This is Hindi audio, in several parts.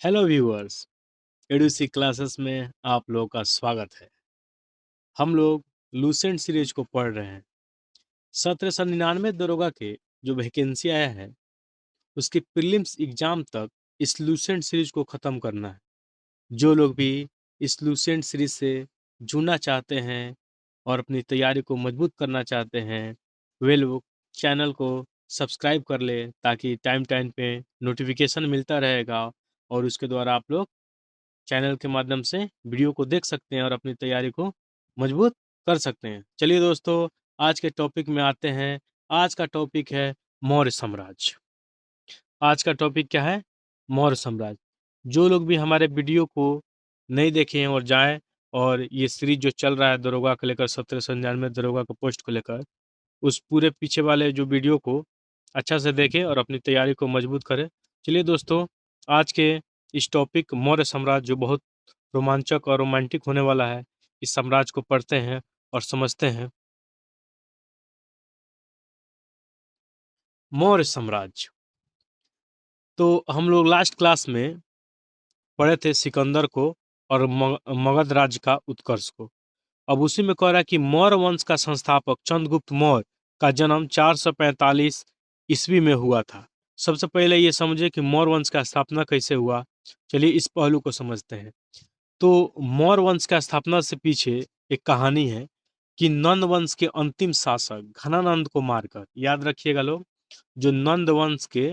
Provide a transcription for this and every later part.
Hello viewers. एडुसी क्लासेस में आप लोगों का स्वागत है। हम लोग लूसेंट सीरीज को पढ़ रहे हैं। 1799 दरोगा के जो वैकेंसी आया है उसके प्रीलिम्स एग्जाम तक इस लूसेंट सीरीज को ख़त्म करना है। जो लोग भी इस लूसेंट सीरीज से जुड़ना चाहते हैं और अपनी तैयारी को मजबूत करना चाहते हैं वे लोग चैनल को सब्सक्राइब कर ले ताकि टाइम टाइम पे नोटिफिकेशन मिलता रहेगा और उसके द्वारा आप लोग चैनल के माध्यम से वीडियो को देख सकते हैं और अपनी तैयारी को मजबूत कर सकते हैं। चलिए दोस्तों, आज के टॉपिक में आते हैं। आज का टॉपिक है मौर्य साम्राज्य। आज का टॉपिक क्या है? मौर्य साम्राज्य। जो लोग भी हमारे वीडियो को नहीं देखे हैं और जाएं और ये सीरीज जो चल रहा है दरोगा को लेकर 1799 दरोगा का पोस्ट को लेकर, उस पूरे पीछे वाले जो वीडियो को अच्छा से देखें और अपनी तैयारी को मजबूत करें। चलिए दोस्तों, आज के इस टॉपिक मौर्य साम्राज्य जो बहुत रोमांचक और रोमांटिक होने वाला है, इस साम्राज्य को पढ़ते हैं और समझते हैं। मौर्य साम्राज्य तो हम लोग लास्ट क्लास में पढ़े थे सिकंदर को और मगध राज्य का उत्कर्ष को। अब उसी में कह रहा है कि मौर्य वंश का संस्थापक चंद्रगुप्त मौर्य का जन्म 445 ईस्वी में हुआ था। सबसे पहले ये समझे कि मौर्य वंश का स्थापना कैसे हुआ। चलिए इस पहलू को समझते हैं। तो मौर्य वंश का स्थापना से पीछे एक कहानी है कि नंद वंश के अंतिम शासक घनानंद को मारकर, याद रखिएगा लोग, जो नंद वंश के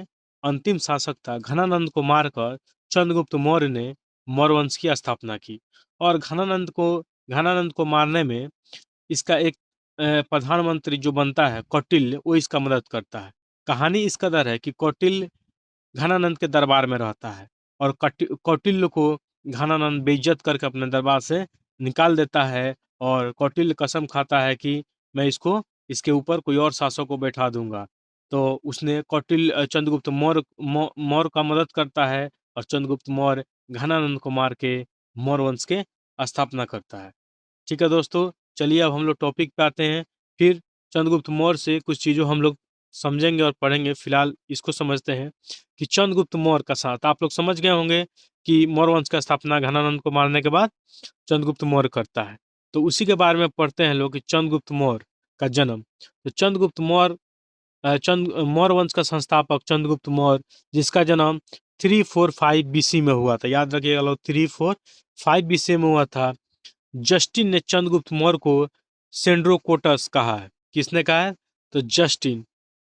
अंतिम शासक था घनानंद को मारकर चंद्रगुप्त मौर्य ने मौर्य वंश की स्थापना की। और घनानंद को मारने में इसका एक प्रधानमंत्री जो बनता है कौटिल्य, वो इसका मदद करता है। कहानी इस कदर है कि कौटिल्य घनानंद के दरबार में रहता है और कौटिल्य को घनानंद बेइज्जत करके अपने दरबार से निकाल देता है और कौटिल्य कसम खाता है कि मैं इसके ऊपर कोई और शासक को बैठा दूंगा। तो उसने चंद्रगुप्त मौर्य का मदद करता है और चंद्रगुप्त मौर्य घनानंद को मार के मौर्य वंश के स्थापना करता है। ठीक है दोस्तों, चलिए अब हम लोग टॉपिक पे आते हैं। फिर चंद्रगुप्त मौर्य से कुछ चीज़ों हम लोग समझेंगे और पढ़ेंगे। फिलहाल इसको समझते हैं कि चंद्रगुप्त मौर्य का साथ आप लोग समझ गए होंगे कि मौर्य वंश का स्थापना घनानंद को मारने के बाद चंद्रगुप्त मौर्य करता है। तो उसी के बारे में पढ़ते हैं लोग कि चंद्रगुप्त मौर्य का जन्म। तो मौर्य वंश का संस्थापक चंद्रगुप्त मौर्य, जिसका जन्म 345 बीसी में हुआ था। याद रखिएगा लोग, 345 बीसी में हुआ था। जस्टिन ने चंद्रगुप्त मौर्य को सेंड्रोकोटस कहा है। किसने कहा है? तो जस्टिन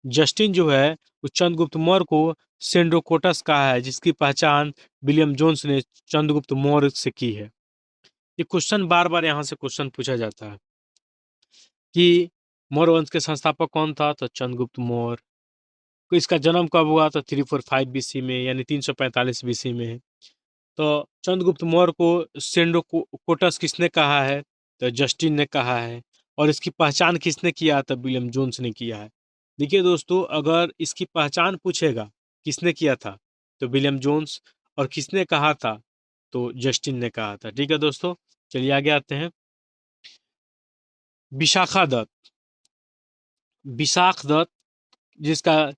जस्टिन जो है वो चंद्रगुप्त मौर्य को सेंड्रोकोटस कहा है, जिसकी पहचान विलियम जोन्स ने चंद्रगुप्त मौर्य से की है। ये क्वेश्चन बार बार यहाँ से क्वेश्चन पूछा जाता है कि मौर्य वंश के संस्थापक कौन था? तो चंद्रगुप्त मौर्य। तो इसका जन्म कब हुआ? तो 345 बीसी में, यानी 345 बीसी में। तो चंद्रगुप्त मौर्य को सेंड्रोकोटस किसने कहा है? तो जस्टिन ने कहा है। और इसकी पहचान किसने किया? तो विलियम जोन्स ने किया है। देखिए दोस्तों, अगर इसकी पहचान पूछेगा किसने किया था तो विलियम जोन्स, और किसने कहा था तो जस्टिन ने कहा था। ठीक है दोस्तों, चलिए आगे आते हैं। विशाखा दत्त विशाख दत्त जिसका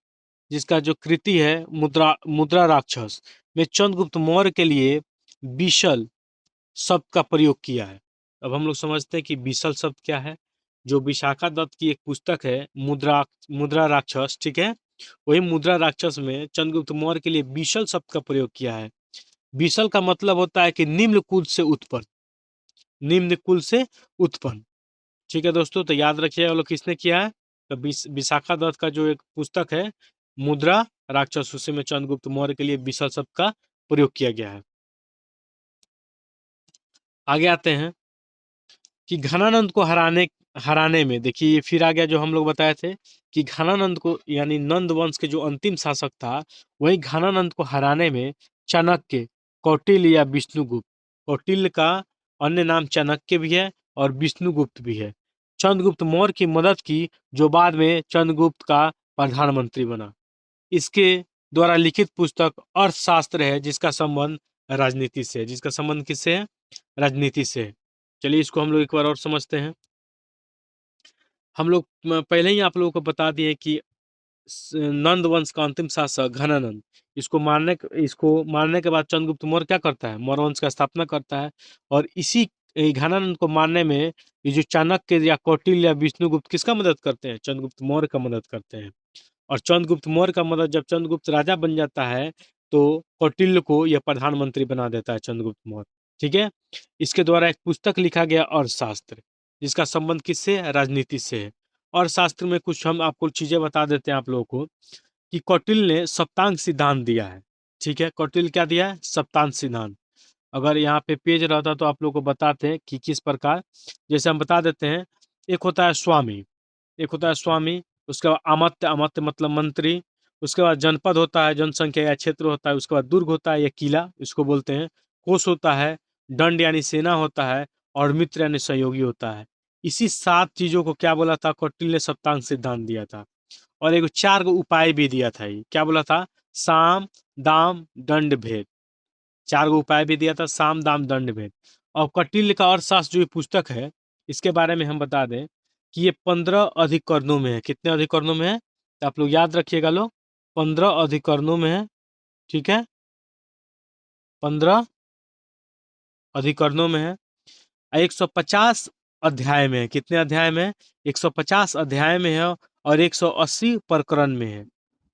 जिसका जो कृति है मुद्रा मुद्रा राक्षस में चंद्रगुप्त मौर्य के लिए बीशल शब्द का प्रयोग किया है। अब हम लोग समझते हैं कि बीसल शब्द क्या है। जो विशाखा दत्त की एक पुस्तक है मुद्रा मुद्रा राक्षस, ठीक है, वही मुद्रा राक्षस में चंद्रगुप्त मौर्य के लिए बीसल शब्द का प्रयोग किया है। बीसल का मतलब होता है कि निम्न कुल से उत्पन्न, निम्न कुल से उत्पन्न। ठीक है दोस्तों, तो याद रखिए वो लोग किसने किया है। तो विशाखा दत्त का जो एक पुस्तक है मुद्रा राक्षस, उसी में चंद्रगुप्त मौर्य के लिए बीसल शब्द का प्रयोग किया गया है। आगे आते हैं कि घनानंद को हराने हराने में, देखिए ये फिर आ गया जो हम लोग बताए थे कि घनानंद को, यानी नंद वंश के जो अंतिम शासक था, वही घनानंद को हराने में चाणक्य, कौटिल्य या विष्णुगुप्त, कौटिल्य का अन्य नाम चाणक्य भी है और विष्णुगुप्त भी है, चंद्रगुप्त मौर्य की मदद की, जो बाद में चंद्रगुप्त का प्रधानमंत्री बना। इसके द्वारा लिखित पुस्तक अर्थशास्त्र है, जिसका संबंध राजनीति से है। जिसका संबंध किससे है? राजनीति से है। चलिए इसको हम लोग एक बार और समझते हैं। हम लोग पहले ही आप लोगों को बता दिए कि नंद वंश का अंतिम शासक घनानंद, इसको मारने के बाद चंद्रगुप्त मौर्य क्या करता है, मौर्य वंश का स्थापना करता है। और इसी घनानंद को मारने में ये जो चाणक्य या कौटिल्य या विष्णुगुप्त किसका मदद करते हैं, चंद्रगुप्त मौर्य का मदद करते हैं। और चंद्रगुप्त मौर्य का मदद, जब चंद्रगुप्त राजा बन जाता है तो कौटिल्य को यह प्रधानमंत्री बना देता है चंद्रगुप्त मौर्य। ठीक है। इसके द्वारा एक पुस्तक लिखा गया अर्थशास्त्र, जिसका संबंध किससे है, राजनीति से है। और शास्त्र में कुछ हम आपको चीजें बता देते हैं आप लोगों को, कि कौटिल्य ने सप्तांग सिद्धांत दिया है। ठीक है, कौटिल्य क्या दिया है, सप्तांग सिद्धांत। अगर यहाँ पे पेज रहता तो आप लोग को बताते हैं कि किस प्रकार, जैसे हम बता देते हैं। एक होता है स्वामी, एक होता है स्वामी, उसके बाद अमात्य, अमात्य मतलब मंत्री, उसके बाद जनपद होता है, जनसंख्या या क्षेत्र होता है, उसके बाद दुर्ग होता है या किला, इसको बोलते हैं। कोष होता है, दंड यानी सेना होता है, और मित्र यानी सहयोगी होता है। इसी 7 चीजों को क्या बोला था, कौटिल्य ने सप्तांग सिद्धांत दिया था। और एक 4 गो उपाय भी दिया था, ये क्या बोला था, साम दाम दंड भेद। 4 गो उपाय भी दिया था, साम दाम दंड भेद। और कौटिल्य का अर्थशास्त्र जो ये पुस्तक है, इसके बारे में हम बता दें कि ये 15 अधिकरणों में है। कितने अधिकरणों में है, तो आप लोग याद रखिएगा लोग, 15 अधिकरणों में है। ठीक है, 15 अधिकरणों में है। 150 अध्याय में है। कितने अध्याय में है, 150 अध्याय में है। और 180 प्रकरण में है।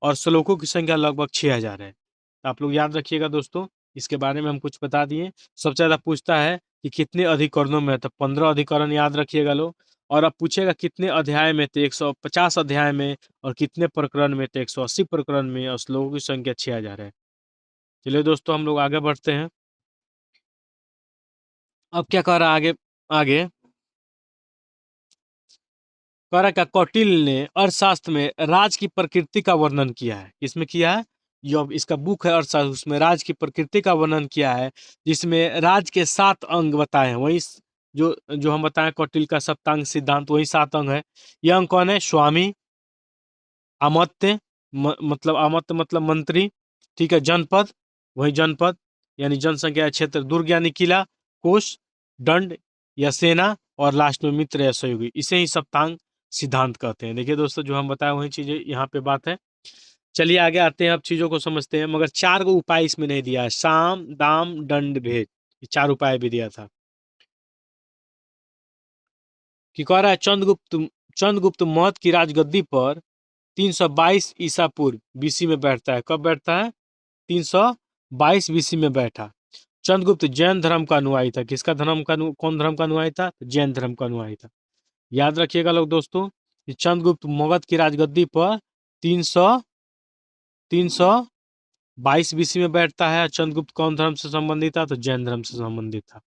और श्लोकों की संख्या लगभग 6000 है। तो आप लोग याद रखिएगा दोस्तों, इसके बारे में हम कुछ बता दिए। सबसे ज्यादा पूछता है कि कितने अधिकरणों में है, तो 15 अधिकरण याद रखिएगा लोग। और अब पूछेगा कितने अध्याय में, तो 150 अध्याय में। और कितने प्रकरण में, तो 180 प्रकरण में। और श्लोकों की संख्या 6000 है। चलिए दोस्तों, हम लोग आगे बढ़ते हैं। अब क्या कह रहा है आगे, आगे कह रहा क्या, कौटिल्य ने अर्थशास्त्र में राज की प्रकृति का वर्णन किया है। किसमें किया है, जो अब इसका बुक है अर्थशास्त्र, उसमें राज की प्रकृति का वर्णन किया है, जिसमें राज के 7 अंग बताए हैं। वही जो जो हम बताएं कौटिल्य का सप्तांग सिद्धांत, वही 7 अंग है। यह अंग कौन है, स्वामी, अमात्य, मतलब अमात्य मतलब मंत्री। ठीक है, जनपद, वही जनपद यानी जनसंख्या या क्षेत्र, दुर्ग यानी किला, कोष, दंड या सेना, और लास्ट में मित्र या सहयोगी। इसे ही सप्तांग सिद्धांत कहते हैं। देखिए दोस्तों, जो हम बताए वही चीजें यहाँ पे बात है। चलिए आगे आते हैं, अब चीजों को समझते हैं। मगर 4 गो उपाय इसमें नहीं दिया है, साम दाम दंड भेद, ये 4 उपाय भी दिया था। कि कह रहा है, चंद्रगुप्त मौर्य की राजगद्दी पर 322 ईसा पूर्व बीसी में बैठता है। कब बैठता है, 322 बीसी में बैठा। चंद्रगुप्त जैन धर्म का अनुयायी था। किसका धर्म का कौन धर्म का अनुयायी था, जैन धर्म का अनुयायी था। याद रखिएगा लोग दोस्तों, कि चंद्रगुप्त मगध की राजगद्दी पर 322 बीसी में बैठता है। चंद्रगुप्त कौन धर्म से संबंधित था, तो जैन धर्म से संबंधित था।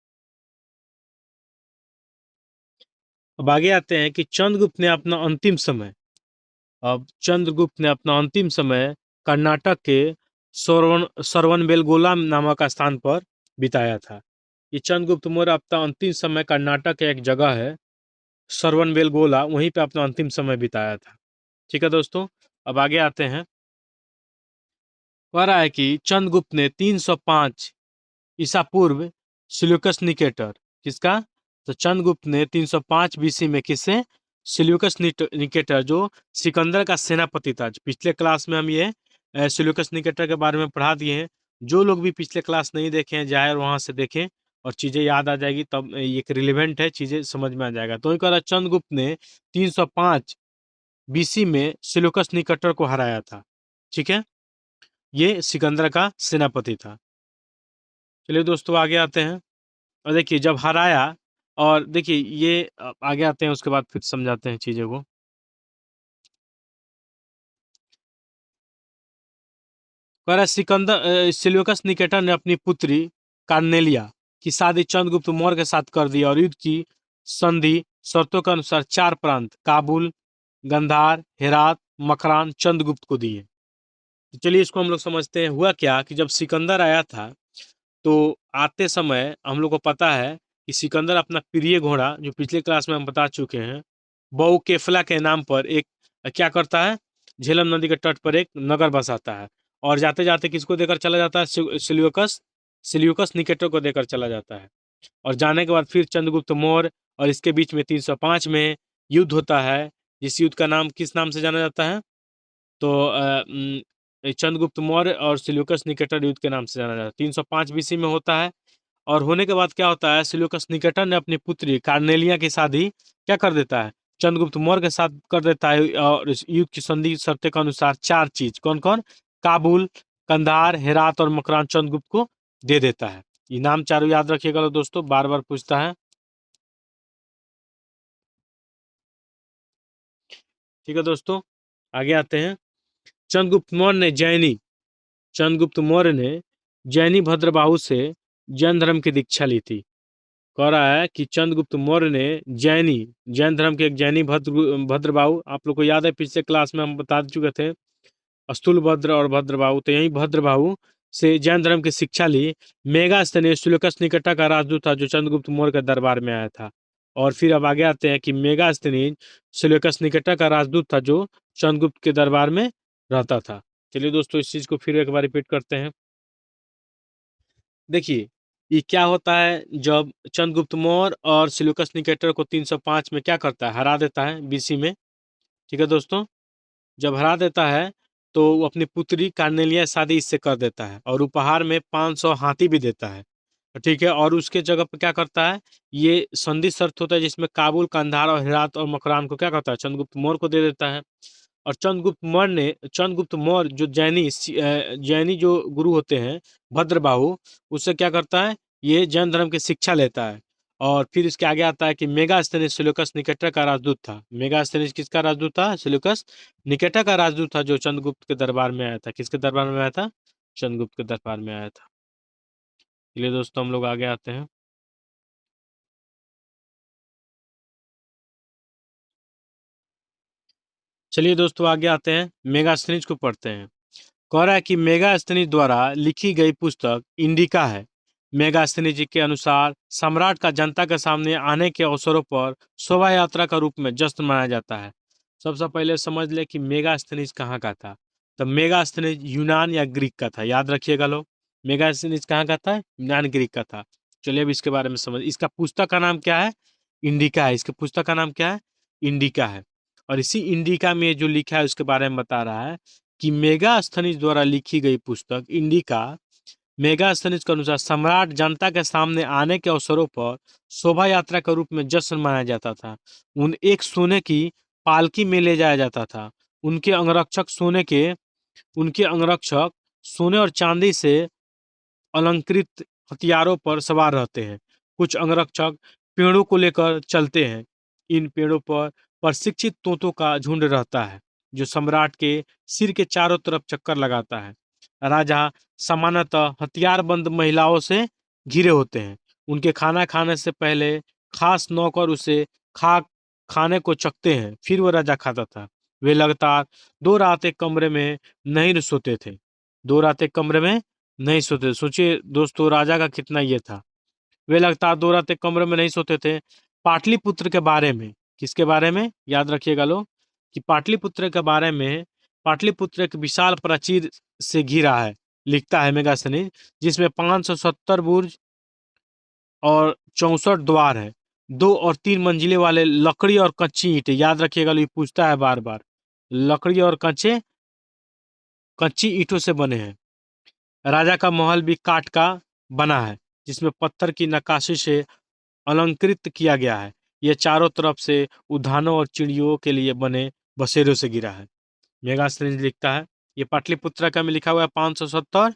अब आगे आते हैं कि चंद्रगुप्त ने अपना अंतिम समय, अब चंद्रगुप्त ने अपना अंतिम समय कर्नाटक के सरवनबेलगोला नामक स्थान पर बिताया था। ये चंद्रगुप्त मौर्य अपना अंतिम समय कर्नाटक के एक जगह है सरवनबेलगोला, वहीं पे अपना अंतिम समय बिताया था। ठीक है दोस्तों, अब आगे आते हैं। कह रहा है कि चंद्रगुप्त ने 305 ईसा पूर्व सिल्यूकस निकेटर, किसका, तो चंद्रगुप्त ने 305 बीसी में किसे, सिल्यूकस निकेटर, जो सिकंदर का सेनापति था। पिछले क्लास में हम ये सिल्यूकस निकेटर के बारे में पढ़ा दिए हैं। जो लोग भी पिछले क्लास नहीं देखे हैं, जाए वहां से देखें, और चीजें याद आ जाएगी, तब एक रिलेवेंट है, चीजें समझ में आ जाएगा। तो कह रहा चंद्रगुप्त ने 305 बीसी में सिल्यूकस निकेटर को हराया था। ठीक है, ये सिकंदर का सेनापति था। चलिए दोस्तों, आगे आते हैं। और देखिए जब हराया, और देखिए ये आगे आते हैं, उसके बाद फिर समझाते हैं चीजों को। कह रहा सिकंदर सिल्यूकस निकेटर ने अपनी पुत्री कार्नेलिया की शादी चंद्रगुप्त मौर्य के साथ कर दी, और युद्ध की संधि शर्तों के अनुसार 4 प्रांत काबुल, गंधार, हेरात, मकरान चंद्रगुप्त को दिए। तो चलिए इसको हम लोग समझते हैं। हुआ क्या कि जब सिकंदर आया था, तो आते समय हम लोग को पता है कि सिकंदर अपना प्रिय घोड़ा, जो पिछले क्लास में हम बता चुके हैं, बऊ केफला के नाम पर एक क्या करता है, झेलम नदी के तट पर एक नगर बसाता है। और जाते जाते किसको देकर चला जाता है, सिल्यूकस सिल्यूकस निकेटर को देकर चला जाता है। और जाने के बाद फिर चंद्रगुप्त मौर्य और इसके बीच में 305 में युद्ध होता है, जिस युद्ध का नाम किस नाम से जाना जाता है, तो चंद्रगुप्त मौर्य और सिल्यूकस निकेटर युद्ध के नाम से जाना जाता है। 305 बीसी में होता है। और होने के बाद क्या होता है, सिल्यूकस निकेटर ने अपनी पुत्री कार्नेलिया की शादी क्या कर देता है, चंद्रगुप्त मौर्य के साथ कर देता है। और इस युद्ध की संधि शर्तें के अनुसार 4 चीज कौन कौन, काबुल, कंधार, हेरात और मकरान चंद्रगुप्त को दे देता है। ये नाम चारों याद रखिएगा दोस्तों, बार बार पूछता है। ठीक है दोस्तों, आगे आते हैं। चंद्रगुप्त मौर्य ने जैनी चंद्रगुप्त मौर्य ने जैनी भद्रबाहु से जैन धर्म की दीक्षा ली थी। कह रहा है कि चंद्रगुप्त मौर्य ने जैन धर्म के एक जैनी भद्रबाहु, आप लोग को याद है पिछले क्लास में हम बता चुके थे, स्थूलभद्र और भद्रबाहु, तो यही भद्रबाहु से जैन धर्म की शिक्षा ली। मेगास्थनीज सुलेकस निकटा का राजदूत था जो चंद्रगुप्त मौर्य के दरबार में आया था। और फिर अब आगे आते हैं कि मेगास्थनीज सुलेकस निकटा का राजदूत था जो चंद्रगुप्त के दरबार में रहता था। चलिए दोस्तों, इस चीज को फिर एक बार रिपीट करते हैं। देखिए, ये क्या होता है, जब चंद्रगुप्त मौर्य और सिल्यूकस निकेटर को 305 में क्या करता है, हरा देता है बीसी में। ठीक है दोस्तों, जब हरा देता है तो वो अपनी पुत्री कार्नेलिया शादी इससे कर देता है और उपहार में 500 हाथी भी देता है। ठीक है, और उसके जगह पर क्या करता है, ये संधि शर्त होता है जिसमें काबुल, कंधार और हेरात और मकरान को क्या करता है, चंद्रगुप्त मौर्य को दे देता है। और चंद्रगुप्त मौर्य जो जैनी जो गुरु होते हैं भद्रबाहु, उससे क्या करता है, ये जैन धर्म की शिक्षा लेता है। और फिर इसके आगे आता है कि मेगास्थनीज सिल्यूकस निकेटर का राजदूत था। मेगास्थनीज किसका राजदूत था, सिल्यूकस निकेटर का राजदूत था जो चंद्रगुप्त के दरबार में आया था। किसके दरबार में आया था, चंद्रगुप्त के दरबार में आया था। चलिए दोस्तों, हम लोग आगे आते हैं। चलिए दोस्तों, आगे आते हैं, मेगास्थनीज को पढ़ते हैं। कह रहा है कि मेगास्थनीज द्वारा लिखी गई पुस्तक इंडिका है। मेगास्थनीज जी के अनुसार सम्राट का जनता के सामने आने के अवसरों पर शोभा यात्रा का रूप में जश्न मनाया जाता है। सबसे पहले समझ ले कि मेगास्थनीज कहाँ का था। तो मेगास्थनीज यूनान या ग्रीक का था, याद रखिएगा लोग। मेगास्थनीज कहाँ का था, यूनान ग्रीक का था। चलिए अब इसके बारे में समझ, इसका पुस्तक का नाम क्या है, इंडिका है। इसके पुस्तक का नाम क्या है, इंडिका है। और इसी इंडिका में जो लिखा है उसके बारे में बता रहा है कि मेगास्थनीज द्वारा लिखी गई पुस्तक इंडिका मेगास्थनीज के अनुसार सम्राट जनता के सामने आने के अवसरों पर शोभा यात्रा के रूप में जश्न मनाया जाता था। उन एक सोने की पालकी में ले जाया जाता था। उनके अंगरक्षक सोने के उनके अंगरक्षक सोने और चांदी से अलंकृत हथियारों पर सवार रहते हैं। कुछ अंगरक्षक पेड़ों को लेकर चलते हैं। इन पेड़ों पर प्रशिक्षित तोतों का झुंड रहता है जो सम्राट के सिर के चारों तरफ चक्कर लगाता है। राजा सामान्यतः हथियारबंद महिलाओं से घिरे होते हैं। उनके खाना खाने से पहले खास नौकर उसे खा खाने को चखते हैं, फिर वो राजा खाता था। वे लगातार 2 रात एक कमरे में नहीं सोते थे। 2 रात एक कमरे में नहीं सोते। सोचिए दोस्तों, राजा का कितना ये था। वे लगातार 2 रात एक कमरे में नहीं सोते थे। पाटलिपुत्र के बारे में, किसके बारे में, याद रखिएगा लोग, कि पाटलिपुत्र के बारे में, पाटलिपुत्र एक विशाल प्राचीर से घिरा है, लिखता है मेगास्थनीज, जिसमें 570 बुर्ज और 64 द्वार है। 2 और 3 मंजिले वाले लकड़ी और कच्ची ईंटें, याद रखिएगा, ये पूछता है बार बार, लकड़ी और कच्चे कच्ची ईंटों से बने हैं। राजा का महल भी काठ का बना है जिसमें पत्थर की नक्काशी से अलंकृत किया गया है। यह चारों तरफ से उद्यानों और चिड़ियों के लिए बने बसेरों से घिरा है। मेगास्थनीज लिखता है, ये पाटलिपुत्र का में लिखा हुआ है 570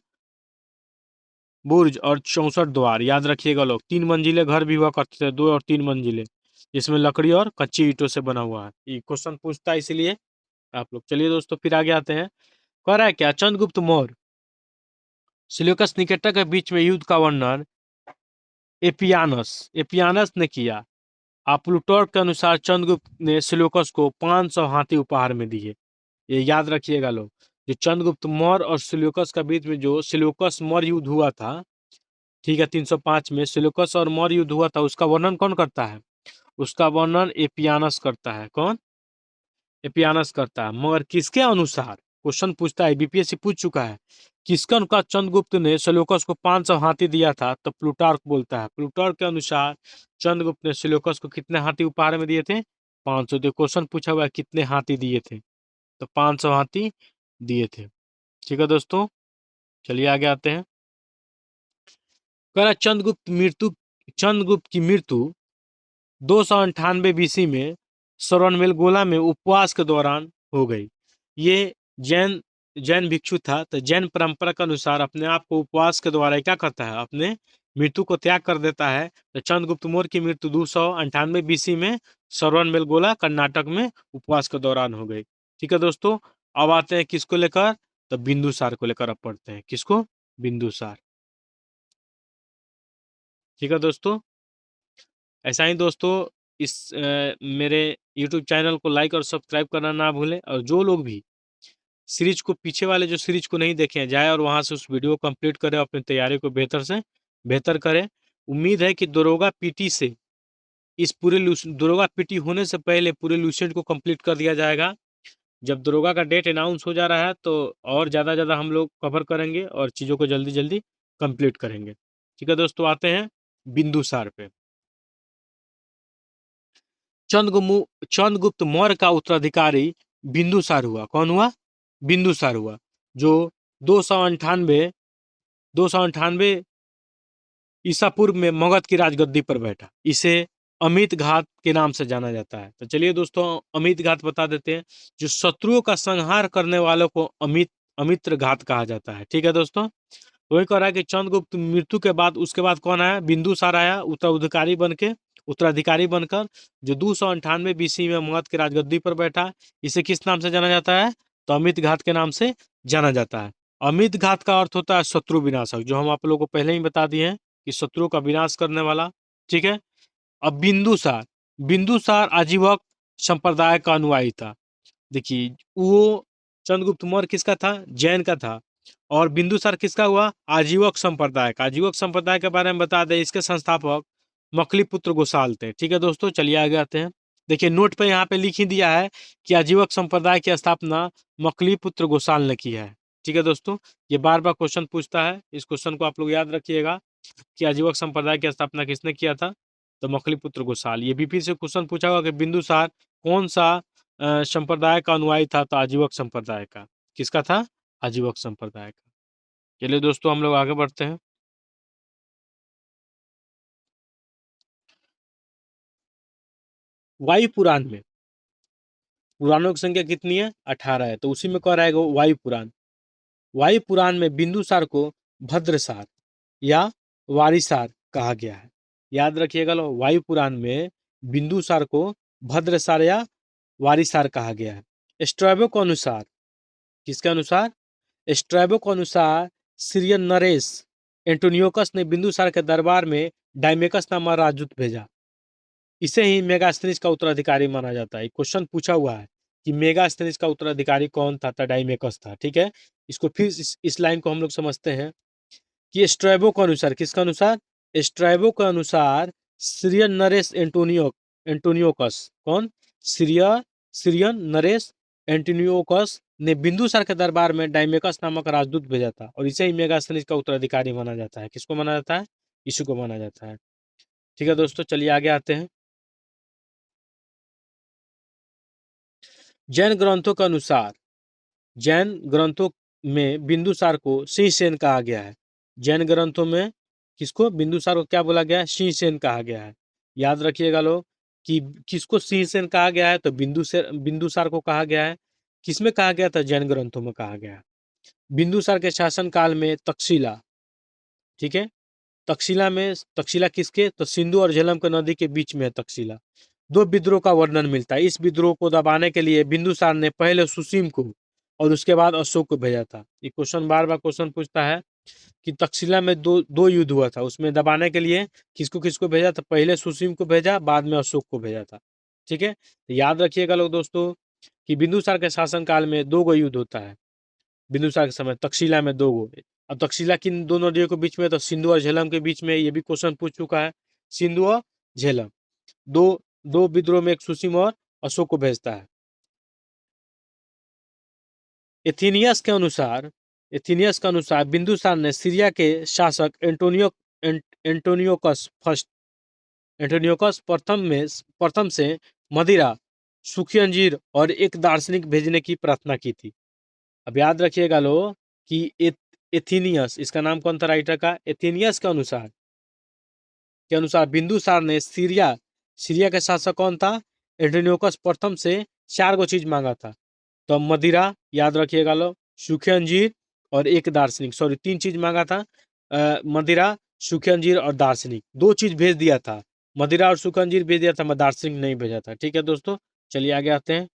बुर्ज और 64 द्वार, याद रखिएगा लोग। 3 मंजिले घर भी हुआ करते थे, 2 और 3 मंजिले, जिसमें लकड़ी और कच्ची ईंटों से बना हुआ है। ये क्वेश्चन पूछता है इसीलिए आप लोग। चलिए दोस्तों, फिर आगे आते हैं। कह रहा है क्या, चंद्रगुप्त मौर्य सिल्यूकस निकेटर के बीच में युद्ध का वर्णन एपियानस ने किया। प्लूटार्क के अनुसार चंद्रगुप्त ने सिल्यूकस को 500 हाथी उपहार में दिए। ये याद रखिएगा लोग, जो चंद्रगुप्त मौर्य और सिल्यूकस के बीच में जो सिल्यूकस मौर्य युद्ध हुआ था, ठीक है, 305 में सिल्यूकस और मौर्य युद्ध हुआ था, उसका वर्णन कौन करता है, उसका वर्णन एपियानस करता है। कौन, एपियानस करता है। मगर किसके अनुसार, क्वेश्चन पूछता है, बीपीएससी पूछ चुका है, किसके अनुसार चंद्रगुप्त ने सेल्यूकस को 500 हाथी दिया था, तो प्लूटार्क बोलता है, प्लूटार्क के अनुसार चंद्रगुप्त ने सेल्यूकस को कितने हाथी उपहार में दिए थे, 500। तो क्वेश्चन पूछा हुआ है कितने हाथी दिए थे, तो 500 हाथी दिए थे। ठीक है दोस्तों, चलिए आगे आते हैं। कह रहा चंद्रगुप्त की मृत्यु 298 बीसी में श्रवणबेलगोला में उपवास के दौरान हो गई। ये जैन जैन भिक्षु था, तो जैन परंपरा के अनुसार अपने आप को उपवास के द्वारा क्या करता है, अपने मृत्यु को त्याग कर देता है। तो चंद्रगुप्त मौर्य की मृत्यु 298 बीसी में श्रवणबेलगोला कर्नाटक में उपवास के दौरान हो गई। ठीक है दोस्तों, अब आते हैं किसको लेकर, तो बिंदुसार को लेकर अब पढ़ते हैं। किसको? बिंदुसार। ठीक है दोस्तों, ऐसा ही दोस्तों इस मेरे YouTube चैनल को लाइक और सब्सक्राइब करना ना भूलें, और जो लोग भी सीरीज को, पीछे वाले जो सीरीज को नहीं देखे हैं, जाए और वहां से उस वीडियो को कंप्लीट करें, अपनी तैयारी को बेहतर से बेहतर करें। उम्मीद है कि दरोगा पीटी से इस पूरे दरोगा पीटी होने से पहले पूरे लूसेंट को कंप्लीट कर दिया जाएगा। जब दरोगा का डेट अनाउंस हो जा रहा है तो और ज़्यादा हम लोग कवर करेंगे और चीज़ों को जल्दी जल्दी कंप्लीट करेंगे। ठीक है दोस्तों, आते हैं बिंदुसार पे। चंद्रगुप्त मौर्य का उत्तराधिकारी बिंदुसार हुआ। कौन हुआ? बिंदुसार हुआ, जो 298 298 ईसा पूर्व में मगध की राजगद्दी पर बैठा। इसे अमित घात के नाम से जाना जाता है। तो चलिए दोस्तों, अमित घात बता देते हैं। जो शत्रुओं का संहार करने वालों को अमित्र घात कहा जाता है। ठीक है दोस्तों, वही कह रहा है कि चंद्रगुप्त मृत्यु के बाद उसके बाद कौन आया? बिंदुसार आया उत्तराधिकारी बनकर, जो 298 बीसी में मगध की राजगद्दी पर बैठा। इसे किस नाम से जाना जाता है? तो अमित घात के नाम से जाना जाता है। अमित घात का अर्थ होता है शत्रु विनाशक, जो हम आप लोगों को पहले ही बता दिए हैं कि शत्रु का विनाश करने वाला। ठीक है, अब बिंदुसार। बिंदुसार आजीवक संप्रदाय का अनुयायी था। देखिए, वो चंद्रगुप्त मौर्य किसका था? जैन का था। और बिंदुसार किसका हुआ? आजीवक संप्रदाय का। आजीवक संप्रदाय के बारे में बता दें, इसके संस्थापक मकलीपुत्र गोसाल थे। ठीक है दोस्तों, चलिए आगे आते हैं। देखिए, नोट पे यहाँ पे लिख ही दिया है कि आजीवक संप्रदाय की स्थापना मकलीपुत्र गोसाल ने की है। ठीक है दोस्तों, ये बार बार क्वेश्चन पूछता है, इस क्वेश्चन को आप लोग याद रखिएगा कि आजीवक संप्रदाय की स्थापना किसने किया था? तो मकलीपुत्र गोसाल। ये भी फिर से क्वेश्चन पूछा होगा कि बिंदुसार कौन सा संप्रदाय का अनुयायी था? तो आजीवक संप्रदाय का। किसका था? आजीवक संप्रदाय का। चलिए दोस्तों, हम लोग आगे बढ़ते हैं। वायु पुराण में पुराणों की संख्या कितनी है? 18 है। तो उसी में कह रहा है वायु पुराण। वायु पुराण में बिंदुसार को भद्रसार या वारिसार कहा गया है। याद रखिएगा लो, वायु पुराण में बिंदुसार को भद्रसार या वारिसार कहा गया है। स्ट्रैबो के अनुसार, किसके अनुसार? स्ट्रैबो के अनुसार सीरियन नरेश एंटोनियोकस ने बिंदुसार के दरबार में डायमेकस नामक राजदूत भेजा। इसे ही मेगास्थनीज का उत्तराधिकारी माना जाता है। क्वेश्चन पूछा हुआ है कि मेगास्थनीज का उत्तराधिकारी कौन था? डायमेकस था। ठीक है, इसको फिर इस लाइन को हम लोग समझते हैं कि स्ट्रैबो के अनुसार, किसका अनुसार? स्ट्रैबो के अनुसार सीरियन नरेश एंटोनियोकस। कौन? सीरियन नरेश एंटोनियोकस ने बिंदुसार के दरबार में डायमेकस नामक राजदूत भेजा था, और इसे ही मेगास्थनीज का उत्तराधिकारी माना जाता है। किसको माना जाता है? इसी को माना जाता है। ठीक है दोस्तों, चलिए आगे आते हैं। जैन ग्रंथों के अनुसार, जैन ग्रंथों में बिंदुसार को सिंहसेन कहा गया है। जैन ग्रंथों में किसको? बिंदुसार को क्या बोला गया है? सिंहसेन कहा गया है। याद रखिएगा लोग कि किसको सिंहसेन कहा गया है? तो बिंदुसार को कहा गया है। किसमें कहा गया था? जैन ग्रंथों में कहा गया है। बिंदुसार के शासन काल में तक्षशिला, ठीक है, तक्षशिला किसके? तो सिंधु और झेलम के नदी के बीच में है तक्षशिला। दो विद्रोह का वर्णन मिलता है। इस विद्रोह को दबाने के लिए बिंदुसार ने पहले सुसीम को और उसके बाद अशोक को भेजा था। ये क्वेश्चन बार बार क्वेश्चन पूछता है कि तक्षशिला में दो दो युद्ध हुआ था, उसमें दबाने के लिए किसको किसको भेजा था? पहले सुसीम को भेजा, बाद में अशोक को भेजा था। ठीक है, तो याद रखिएगा लोग दोस्तों कि बिंदुसार के शासनकाल में दो गो युद्ध होता है। बिंदुसार के समय तक्षशिला में दो गो। अब तक्षशिला किन दो नदियों के बीच में? तो सिंधु और झेलम के बीच में। ये भी क्वेश्चन पूछ चुका है। सिंधु और झेलम, दो दो विद्रोह में एक सुसीम और अशोक को भेजता है। एथीनियस के अनुसार एथीनियस के अनुसार बिंदुसार ने सीरिया के शासक एंटोनियोकस प्रथम से मदिरा, सूखी अंजीर और एक दार्शनिक भेजने की प्रार्थना की थी। अब याद रखिएगा लोग कि एथीनियस, इसका नाम कौन था राइटर का? एथीनियस के अनुसार बिंदुसार ने सीरिया सीरिया के शासक कौन था? एंटियोकस प्रथम से 4 गो चीज मांगा था। तो मदिरा, याद रखिएगा लोग, सूखे अंजीर और एक दार्शनिक, सॉरी 3 चीज मांगा था। मदिरा, सूखे अंजीर और दार्शनिक, 2 चीज भेज दिया था। मदिरा और सूखे अंजीर भेज दिया था, दार्शनिक नहीं भेजा था। ठीक है दोस्तों, चलिए आगे आते हैं।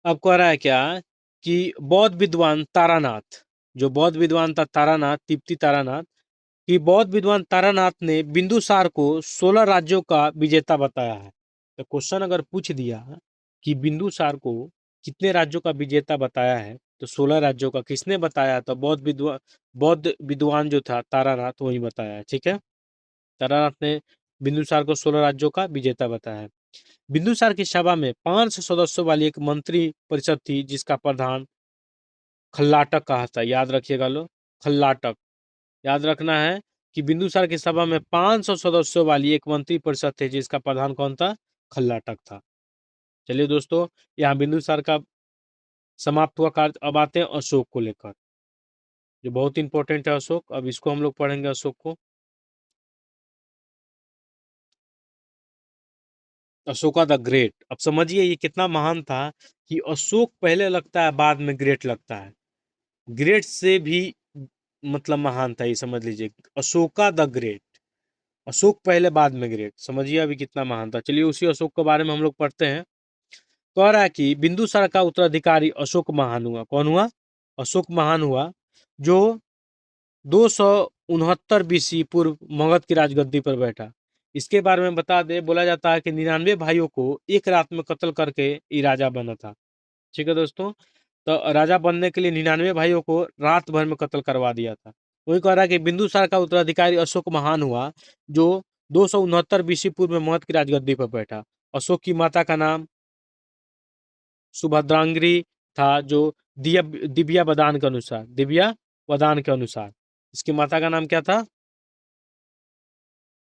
अब कह रहा है क्या कि बौद्ध विद्वान तारानाथ, जो बौद्ध विद्वान था तारानाथ, तिप्ती तारानाथ, कि बौद्ध विद्वान तारानाथ ने बिंदुसार को 16 राज्यों का विजेता बताया है। तो क्वेश्चन अगर पूछ दिया कि बिंदुसार को कितने राज्यों का विजेता बताया है, तो 16 राज्यों का किसने बताया? तो बौद्ध विद्वान जो था तारानाथ, वही बताया है। ठीक है, तारानाथ ने बिंदुसार को 16 राज्यों का विजेता बताया है। बिंदुसार की सभा में 5 सदस्यों वाली एक मंत्री परिषद थी, जिसका प्रधान खल्लाटक कहा था। याद रखिएगा लो, खल्लाटक। याद रखना है कि बिंदुसार की सभा में 500 सदस्यों वाली एक मंत्री परिषद थी, जिसका प्रधान कौन था? खल्लाटक था। चलिए दोस्तों, यहाँ बिंदुसार का समाप्त हुआ कार्य। अब आते हैं अशोक को लेकर, जो बहुत इंपॉर्टेंट है अशोक। अब इसको हम लोग पढ़ेंगे अशोक को। अशोका द ग्रेट, अब समझिए ये कितना महान था कि अशोक पहले लगता है, बाद में ग्रेट लगता है। ग्रेट से भी मतलब महान था, ये समझ लीजिए। अशोका द ग्रेट, अशोक पहले बाद में ग्रेट, समझिए अभी कितना महान था। चलिए उसी अशोक के बारे में हम लोग पढ़ते हैं। कह रहा है कि बिंदुसार का उत्तराधिकारी अशोक महान हुआ। कौन हुआ? अशोक महान हुआ, जो 269 बीसी पूर्व मगध की राजगद्दी पर बैठा। इसके बारे में बता दे, बोला जाता है कि 99 भाइयों को एक रात में कत्ल करके ये राजा बना था। ठीक है दोस्तों, तो राजा बनने के लिए 99 भाइयों को रात भर में कत्ल करवा दिया था। वही कह रहा है कि बिंदुसार का उत्तराधिकारी अशोक महान हुआ, जो 269 बीसी पूर्व में मगध की राजगद्दी पर बैठा। अशोक की माता का नाम सुभद्रांगी था, जो दिव्या वदान के अनुसार इसकी माता का नाम क्या था?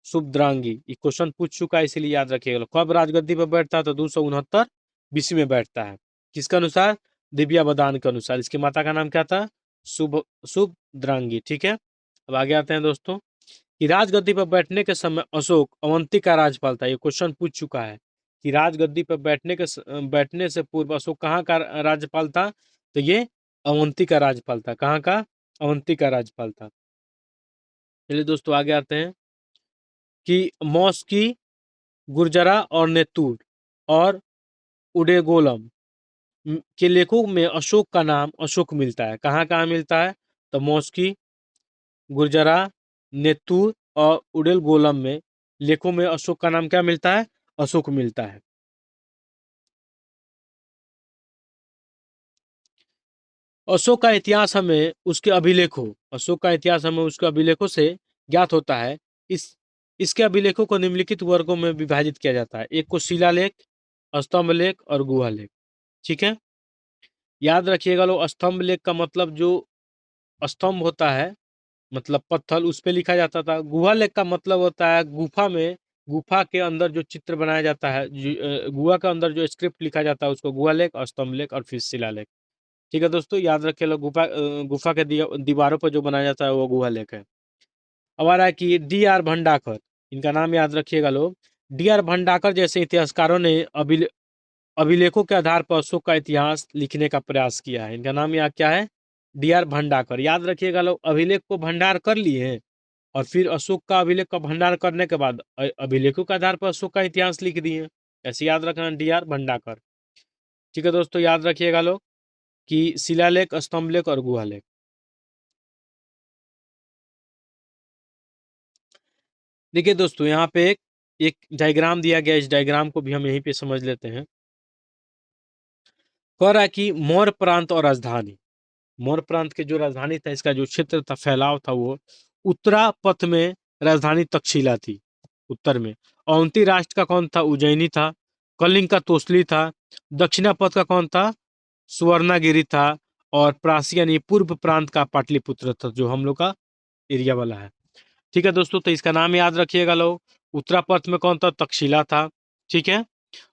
सुभद्रांगी। ये क्वेश्चन पूछ चुका है, इसीलिए याद रखिएगा। कब राजगद्दी पर बैठता है? तो 269 बीसी में बैठता है। किसके अनुसार? दिव्या वदान के अनुसार। इसकी माता का नाम क्या था? शुभद्रांगी। ठीक है, अब आगे आते हैं दोस्तों, कि राजगद्दी पर बैठने के समय अशोक अवंती का राज्यपाल था। ये क्वेश्चन पूछ चुका है कि राजगद्दी पर बैठने से पूर्व अशोक कहाँ का राज्यपाल था? तो ये अवंती का राज्यपाल था। कहाँ का? अवंती का राज्यपाल था। चलिए दोस्तों आगे आते हैं, कि मौस्की, गुर्जरा और नेतूर और उडेगोलम के लेखों में अशोक का नाम अशोक मिलता है। कहाँ कहाँ मिलता है? तो मौस्की, गुर्जरा, नेतूर और उडेलगोलम में लेखों में अशोक का नाम क्या मिलता है? अशोक मिलता है। अशोक का इतिहास हमें उसके अभिलेखों से ज्ञात होता है। इस इसके अभिलेखों को निम्नलिखित वर्गों में विभाजित किया जाता है। एक को शिलालेख, स्तंभ लेख और गुहा लेख। ठीक है, याद रखिएगा लोग, स्तंभ लेख का मतलब जो स्तंभ होता है, मतलब पत्थर, उस पे लिखा जाता था। गुहा लेख का मतलब होता है गुफा के अंदर जो चित्र बनाया जाता है, गुहा के अंदर जो स्क्रिप्ट लिखा जाता है, उसको गुहा लेख, स्तंभ लेख और फिर शिलालेख। ठीक है दोस्तों, याद रखिए लोग, गुफा के दीवारों पर जो बनाया जाता है वो गुहा लेख है। अब आ रहा है कि डी आर भंडाकर, इनका नाम याद रखिएगा लोग। डी आर भंडाकर जैसे इतिहासकारों ने अभिलेखों के आधार पर अशोक का इतिहास लिखने का प्रयास किया है। इनका नाम यहाँ क्या है? D R Bhandarkar. याद रखिएगा लोग, अभिलेख को भंडार कर लिए हैं और फिर अशोक का अभिलेख का भंडार करने के बाद अभिलेखों के आधार पर अशोक का इतिहास लिख दिए। ऐसे याद रखना, डी आर भंडाकर। ठीक है दोस्तों, याद रखिएगा लोग कि शिलालेख, स्तंभलेख और गुहालेख। देखिए दोस्तों, यहाँ पे एक डायग्राम दिया गया, इस डायग्राम को भी हम यहीं पे समझ लेते हैं। कह रहा है कि मौर्य प्रांत और राजधानी, मौर्य प्रांत के जो राजधानी था, इसका जो क्षेत्र था, फैलाव था, वो उत्तरा पथ में राजधानी तक्षशिला थी, उत्तर में। अवंती राष्ट्र का कौन था? उज्जैनी था। कलिंग का तोसली था। दक्षिणा पथ का कौन था? सुवर्णागिरी था। और प्रासी यानी पूर्व प्रांत का पाटलिपुत्र था, जो हम लोग का एरिया वाला है। ठीक है दोस्तों, तो इसका नाम याद रखिएगा लोग। उत्तरापथ में कौन था? तक्षशिला था। ठीक है।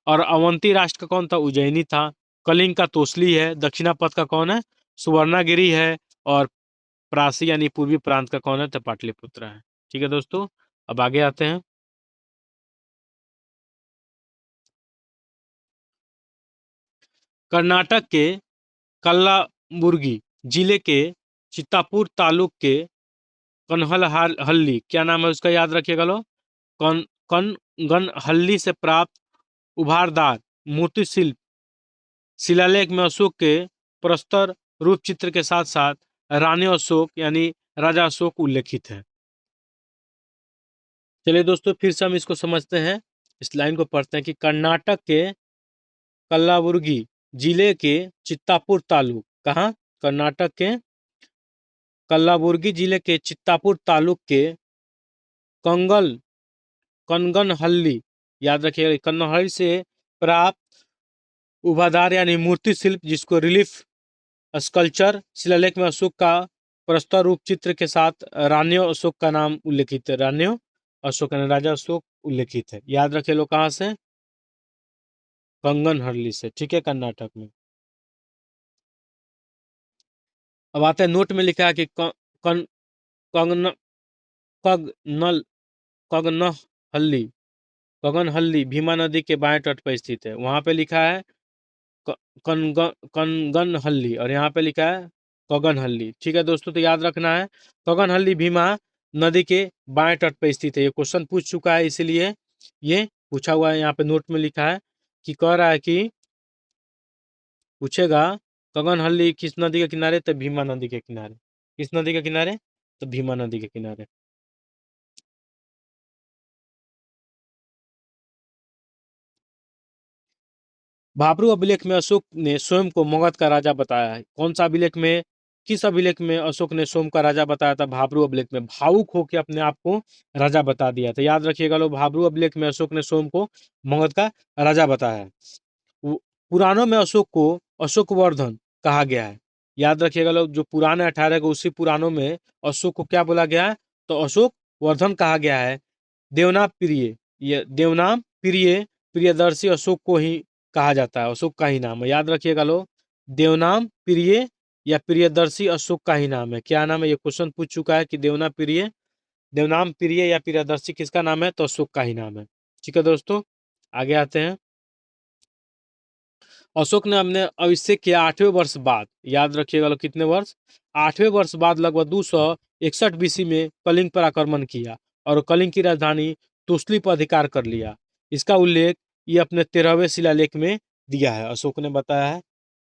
और अवंती राष्ट्र का कौन था? उज्जैनी था। कलिंग का तोसली है। दक्षिणापथ का कौन है? सुवर्णागिरी है। और प्रासी यानी पूर्वी प्रांत का कौन है? तो पाटलिपुत्र है। ठीक है दोस्तों, अब आगे आते हैं। कर्नाटक के कल्लाबुर्गी जिले के चित्तापुर तालुक के कनहलहल्ली, क्या नाम है उसका? याद रखिएगा लो। कन कनगनहल्ली से प्राप्त उभारदार मूर्ति शिल्प शिलालेख में अशोक के प्रस्तर रूप चित्र के साथ साथ रानी अशोक यानी राजा अशोक उल्लेखित है। चलिए दोस्तों, फिर से हम इसको समझते हैं। इस लाइन को पढ़ते हैं कि कर्नाटक के कल्लाबुर्गी जिले के चित्तापुर तालुक, कहाँ? कर्नाटक के कल्लाबुर्गी जिले के चित्तापुर तालुक के कंगल कनगनहल्ली, याद रखिएगा, कन्नहल्ली से प्राप्त उभादार यानी मूर्ति शिल्प, जिसको रिलीफ स्कल्पचर शिलालेख में अशोक का प्रस्तर रूप चित्र के साथ रानियों अशोक का नाम उल्लेखित है। रानियों अशोक यानी राजा अशोक उल्लेखित है। याद रखे लोग, कहाँ से? कंगनहल्ली से। ठीक है, कर्नाटक में। अब आते हैं, नोट में लिखा है कि कन कंगन कगनल कगनहल्ली कगनहल्ली भीमा नदी के बाएं तट पर स्थित है। वहां पे लिखा है कनगनहल्ली, और यहाँ पे लिखा है कगनहल्ली। ठीक है दोस्तों, तो याद रखना है, कगनहल्ली भीमा नदी के बाएं तट पर स्थित है। ये क्वेश्चन पूछ चुका है, इसीलिए ये पूछा हुआ है। यहाँ पे नोट में लिखा है कि कह रहा है कि पूछेगा कगनहल्ली किस नदी के किनारे? तो भीमा नदी के किनारे। किस नदी के किनारे? तो भीमा नदी के किनारे। भाब्रू अभिलेख में अशोक ने स्वयं को मगध का राजा बताया है। कौन सा अभिलेख में? किस अभिलेख में अशोक ने स्वयं का राजा बताया था? भाब्रू अभिलेख में। भावुक होकर अपने आप को राजा बता दिया था। याद रखिएगा लोग, भाब्रू अभिलेख में अशोक ने स्वयं को मगध का राजा बताया है। पुराणों में अशोक को अशोकवर्धन कहा गया है। याद रखिएगा लोग, जो पुराण है 18 को, उसी पुराणों में अशोक को क्या बोला गया है? तो अशोक वर्धन कहा गया है। देवनाम प्रिय, ये देवनाम प्रिय प्रियदर्शी अशोक को ही कहा जाता है। अशोक का ही नाम है। याद रखिएगा लोग, देवनाम प्रिय या प्रियदर्शी अशोक का ही नाम है। क्या नाम है? ये क्वेश्चन पूछ चुका है कि देवनाम प्रिय या प्रियदर्शी किसका नाम है? तो अशोक का ही नाम है। ठीक है दोस्तों, आगे आते हैं। अशोक ने अपने अभिषेक के 8वें वर्ष बाद, याद रखिएगा लोग, कितने वर्ष? 8वें वर्ष बाद लगभग 261 बीसी में कलिंग पर आक्रमण किया और कलिंग की राजधानी तोसली पर अधिकार कर लिया। इसका उल्लेख ये अपने 13वें शिलालेख में दिया है। अशोक ने बताया है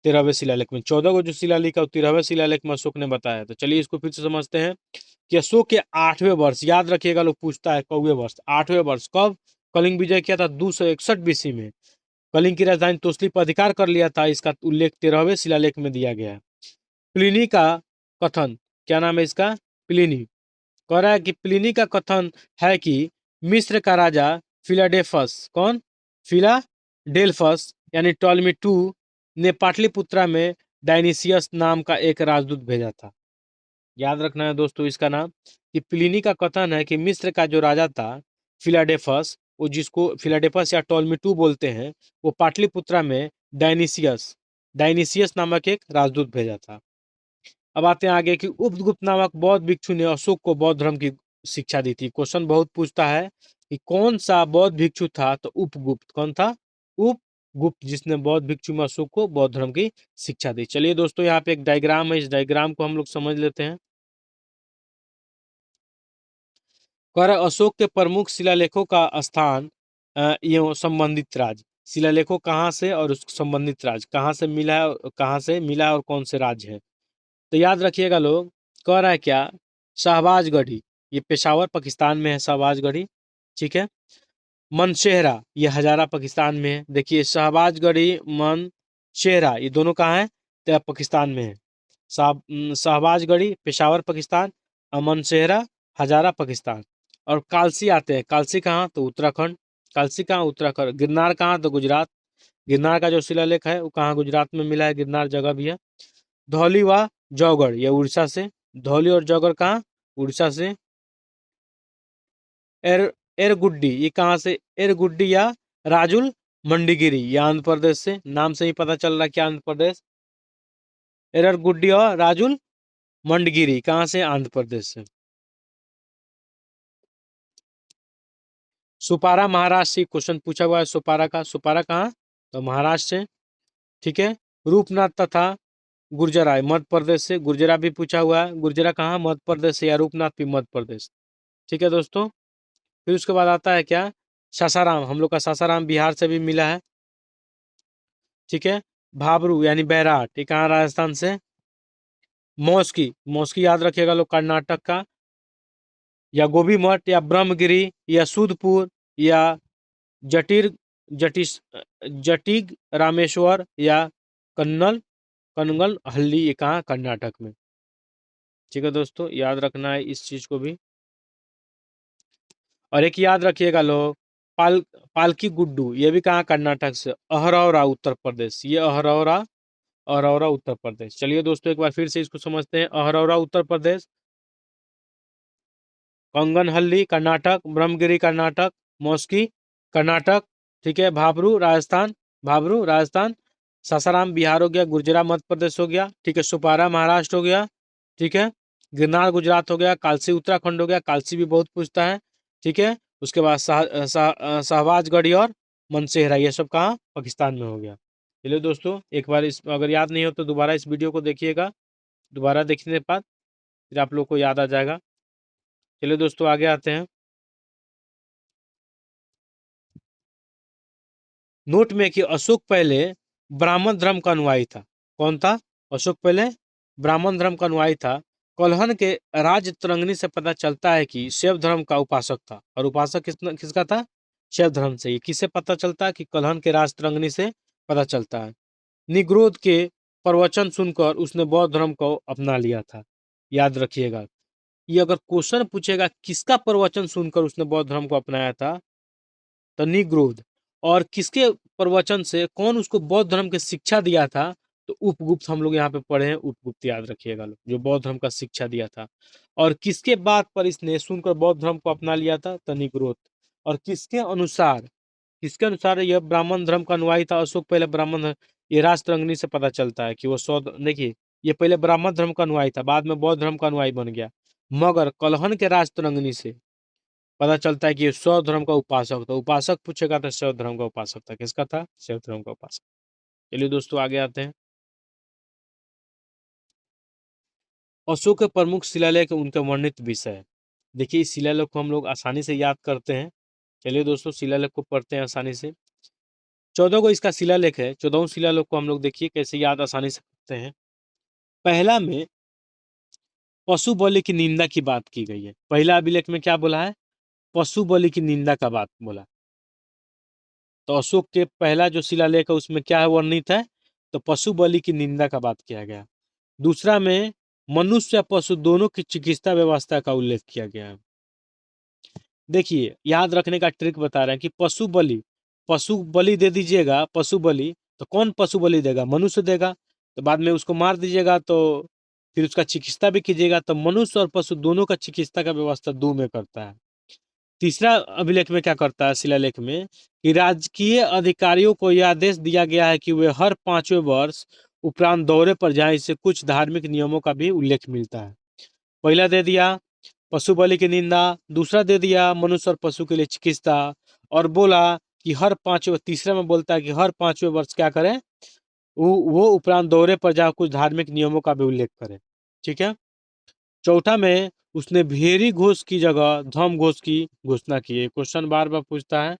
13वें शिलालेख में। 14 को जो शिलालेख है, 13वें शिलालेख में अशोक ने बताया। तो चलिए इसको फिर से समझते हैं कि अशोक के 8वें वर्ष, याद रखिएगा लोग, पूछता है कौवे वर्ष? 8वें वर्ष कब कलिंग विजय किया था? 261 बीसी में कलिंग की राजधानी तोसली पर अधिकार कर लिया था। इसका उल्लेख 13वें शिलालेख में दिया गया है। प्लिनी का कथन, क्या नाम है इसका? प्लिनी। कह रहा है कि प्लिनी का कथन है कि मिस्र का राजा फिलाडेल्फस, कौन? फिलाडेल्फस यानी टॉलमी टू ने पाटलिपुत्रा में डायनिसियस नाम का एक राजदूत भेजा था। याद रखना है दोस्तों इसका नाम, कि प्लिनी का कथन है कि मिस्र का जो राजा था फिलाडेल्फस, वो जिसको फिलाडेल्फस या टॉलमी बोलते हैं, वो पाटलिपुत्रा में डायनिसियस डायनिसियस नामक एक राजदूत भेजा था। अब आते हैं आगे कि उपगुप्त नामक बौद्ध भिक्षु ने अशोक को बौद्ध धर्म की शिक्षा दी थी। क्वेश्चन बहुत पूछता है कि कौन सा बौद्ध भिक्षु था? तो उपगुप्त। कौन था? उपगुप्त, जिसने बौद्ध भिक्षु में अशोक को बौद्ध धर्म की शिक्षा दी। चलिए दोस्तों, यहाँ पे एक डायग्राम है, इस डायग्राम को हम लोग समझ लेते हैं। कर अशोक के प्रमुख शिलालेखों का स्थान एवं संबंधित राज्य। शिलालेखों कहाँ से और उस संबंधित राज्य कहाँ से मिला है, कहाँ से मिला है और कौन से राज्य है? तो याद रखिएगा लोग, कह रहा है क्या? शहबाज गढ़ी, ये पेशावर पाकिस्तान में है। शहबाज गढ़ी, ठीक है। मनशेहरा, ये हजारा पाकिस्तान में है। देखिए, शहबाज गढ़ी, मनशेहरा, ये दोनों कहाँ है? तो पाकिस्तान में है। शहबाज गढ़ी पेशावर पाकिस्तान, और मनशेहरा हजारा पाकिस्तान। और कालसी आते हैं। कालसी कहाँ? तो उत्तराखंड। कालसी कहाँ? उत्तराखंड। गिरनार कहाँ? तो गुजरात। गिरनार का जो शिलालेख है वो कहाँ? गुजरात में मिला है। गिरनार जगह भी है। धौली व जौगढ़, ये उड़ीसा से। धौली और जौगढ़ कहाँ? उड़ीसा से। एर एरगुड्डी, ये कहाँ से? एरगुड्डी या राजुल मंडीगिरी, ये आंध्र प्रदेश से। नाम से ही पता चल रहा है कि आंध्र प्रदेश। एरगुड्डी और राजुल मंडगिरी कहाँ से? आंध्र प्रदेश से। सुपारा महाराष्ट्र से क्वेश्चन पूछा हुआ है, सुपारा का। सुपारा कहाँ? तो महाराष्ट्र से। ठीक है। रूपनाथ तथा गुर्जरा मध्य प्रदेश से। गुर्जरा भी पूछा हुआ है। गुर्जरा कहाँ? मध्य प्रदेश से। या रूपनाथ भी मध्य प्रदेश। ठीक है दोस्तों। फिर उसके बाद आता है क्या? सासाराम, हम लोग का सासाराम बिहार से भी मिला है। ठीक है। भाबरू यानी बैराट, ये कहाँ? राजस्थान से। मौसकी, मौसकी याद रखिएगा लोग, कर्नाटक का। या गोभी मठ या ब्रह्मगिरी या सूदपुर या जटिर जटिस जटिग रामेश्वर या कन्नल कनगल हल्ली, ये कहाँ? कर्नाटक में। ठीक है दोस्तों, याद रखना है इस चीज को भी। और एक याद रखिएगा लोग, पालकी गुड्डू, ये भी कहाँ? कर्नाटक से। अहरौरा उत्तर प्रदेश, ये अहरौरा, अहरौरा उत्तर प्रदेश। चलिए दोस्तों, एक बार फिर से इसको समझते हैं। अहरौरा उत्तर प्रदेश, कंगनहल्ली कर्नाटक, ब्रह्मगिरी कर्नाटक, मौस्की कर्नाटक। ठीक है। भाबरू राजस्थान, भाबरू राजस्थान। सासाराम बिहार हो गया। गुर्जरा मध्य प्रदेश हो गया। ठीक है। सुपारा महाराष्ट्र हो गया। ठीक है। गिरनार गुजरात हो गया। कालसी उत्तराखंड हो गया, कालसी भी बहुत पूछता है। ठीक है। उसके बाद शहबाजगढ़ी और मनसेहरा, ये सब कहाँ? पाकिस्तान में हो गया। चलिए दोस्तों, एक बार इस अगर याद नहीं हो तो दोबारा इस वीडियो को देखिएगा। दोबारा देखने के बाद फिर आप लोग को याद आ जाएगा। चलिए दोस्तों, आगे आते हैं। नोट में कि अशोक पहले ब्राह्मण धर्म का अनुयायी था। कौन था? अशोक पहले ब्राह्मण धर्म का अनुयायी था। कलहन के राज तरंगनी से पता चलता है कि शैव धर्म का उपासक था। और उपासक किसका था? शैव धर्म से। ये किससे पता चलता है? कि कलहन के राज तरंगनी से पता चलता है। निग्रोध के प्रवचन सुनकर उसने बौद्ध धर्म को अपना लिया था। याद रखिएगा, ये अगर क्वेश्चन पूछेगा किसका प्रवचन सुनकर उसने बौद्ध धर्म को अपनाया था, तो निग्रोध। और किसके प्रवचन से, कौन उसको बौद्ध धर्म की शिक्षा दिया था? तो उपगुप्त, हम लोग यहाँ पे पढ़े हैं उपगुप्त, याद रखिएगा लोग, जो बौद्ध धर्म का शिक्षा दिया था। और किसके बात पर इसने सुनकर बौद्ध धर्म को अपना लिया था? तो निग्रोध। और किसके अनुसार यह ब्राह्मण धर्म का अनुयायी था? अशोक पहले ब्राह्मण ये राजतरंगिणी से पता चलता है कि वो देखिए, ये पहले ब्राह्मण धर्म का अनुयायी था, बाद में बौद्ध धर्म का अनुयायी बन गया। मगर कलहन के राजतरंगिणी से पता चलता है कि ये शैव धर्म का उपासक था। उपासक पूछेगा तो शैव धर्म का उपासक था। किसका था? शैव धर्म का उपासक। चलिए दोस्तों, आगे आते हैं। अशोक के प्रमुख शिलालेख, उनके वर्णित विषय। देखिए, इस शिलालेख को हम लोग आसानी से याद करते हैं। चलिए दोस्तों, शिलालेख को पढ़ते हैं आसानी से। 14 को इसका शिलालेख है। 14 शिलालेख को हम लोग देखिए कैसे याद आसानी से करते हैं। पहला में पशु बलि की निंदा की बात की गई है। पहला अभिलेख में क्या बोला है? पशु बलि की निंदा का बात बोला। तो अशोक के पहला जो शिलालेख है उसमें क्या है वर्णित है? तो पशु बलि की निंदा का बात किया गया। दूसरा में मनुष्य या पशु दोनों की चिकित्सा व्यवस्था का उल्लेख किया गया है। देखिए, याद रखने का ट्रिक बता रहे हैं कि पशु बलि दे दीजिएगा, पशु बलि, तो कौन पशु बलि देगा? मनुष्य देगा। तो बाद में उसको मार दीजिएगा तो फिर उसका चिकित्सा भी कीजिएगा, तो मनुष्य और पशु दोनों का चिकित्सा का व्यवस्था दो में करता है। तीसरा अभिलेख में क्या करता है शिलालेख में? कि राजकीय अधिकारियों को यह आदेश दिया गया है कि वे हर 5वें वर्ष उपरांत दौरे पर जाएं। इससे कुछ धार्मिक नियमों का भी उल्लेख मिलता है। पहला दे दिया पशु बलि की निंदा, दूसरा दे दिया मनुष्य और पशु के लिए चिकित्सा, और बोला कि हर 5वें, तीसरे में बोलता है कि हर 5वें वर्ष क्या करें? वो उपरांत दौरे पर जाकर कुछ धार्मिक नियमों का भी उल्लेख करें। ठीक है। चौथा में उसने भेरी घोष की जगह धर्म घोष की घोषणा की है। क्वेश्चन बार बार पूछता है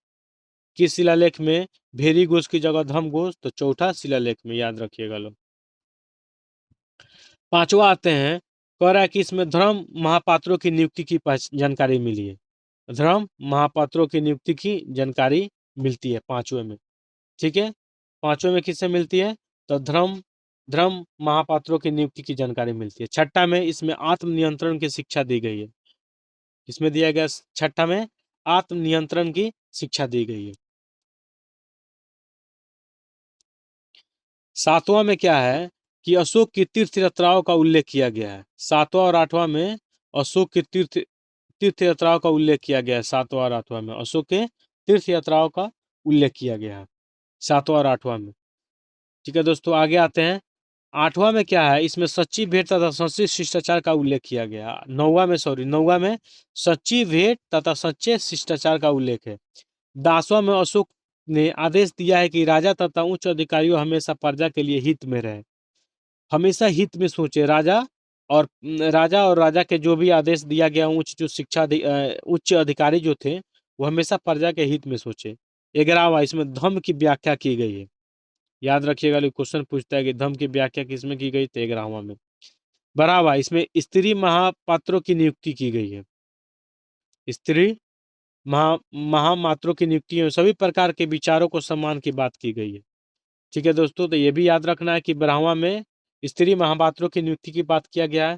किस शिलालेख में भेरी घोष की जगह धर्म घोष? तो चौथा शिलालेख में, याद रखिएगा लोग। पांचवा आते हैं, कह रहा है कि इसमें धर्म महापात्रों की नियुक्ति की जानकारी मिली है। धर्म महापात्रों की नियुक्ति की जानकारी मिलती है पांचवें में। ठीक है। पांचवें में किससे मिलती है? तो धर्म धर्म महापात्रों की नियुक्ति की जानकारी मिलती है। छठा में इसमें आत्मनियंत्रण की शिक्षा दी गई है। इसमें दिया गया छठा में आत्मनियंत्रण की शिक्षा दी गई है। सातवां में क्या है? कि अशोक की तीर्थ यात्राओं का उल्लेख किया गया है। 7वां और 8वां में अशोक की तीर्थ तीर्थ यात्राओं का उल्लेख किया गया है। 7वां और 8वां में अशोक के तीर्थ यात्राओं का उल्लेख किया गया है 7वां और 8वां में। ठीक है दोस्तों, आगे आते हैं। 8वां में क्या है, इसमें सच्ची भेंट तथा सच्चे शिष्टाचार का उल्लेख किया गया। 9वां में सच्ची भेंट तथा सच्चे शिष्टाचार का उल्लेख है। 10वां में अशोक ने आदेश दिया है कि राजा तथा उच्च अधिकारियों हमेशा प्रजा के लिए हित में रहे, हमेशा हित में सोचे। राजा के जो भी आदेश दिया गया, उच्च अधिकारी जो थे वो हमेशा प्रजा के हित में सोचे। 11वां, इसमें धम्म की व्याख्या की गई है। याद रखिएगा, क्वेश्चन पूछता है कि धम्म की व्याख्या किसमें की गई, तो 11वां में। 12वां, इसमें स्त्री महापात्रों की नियुक्ति की गई है। स्त्री महामात्रों की नियुक्ति में सभी प्रकार के विचारों को सम्मान की बात की गई है। ठीक है दोस्तों, तो ये भी याद रखना है कि 12वां में स्त्री महापात्रों की नियुक्ति की बात किया गया है।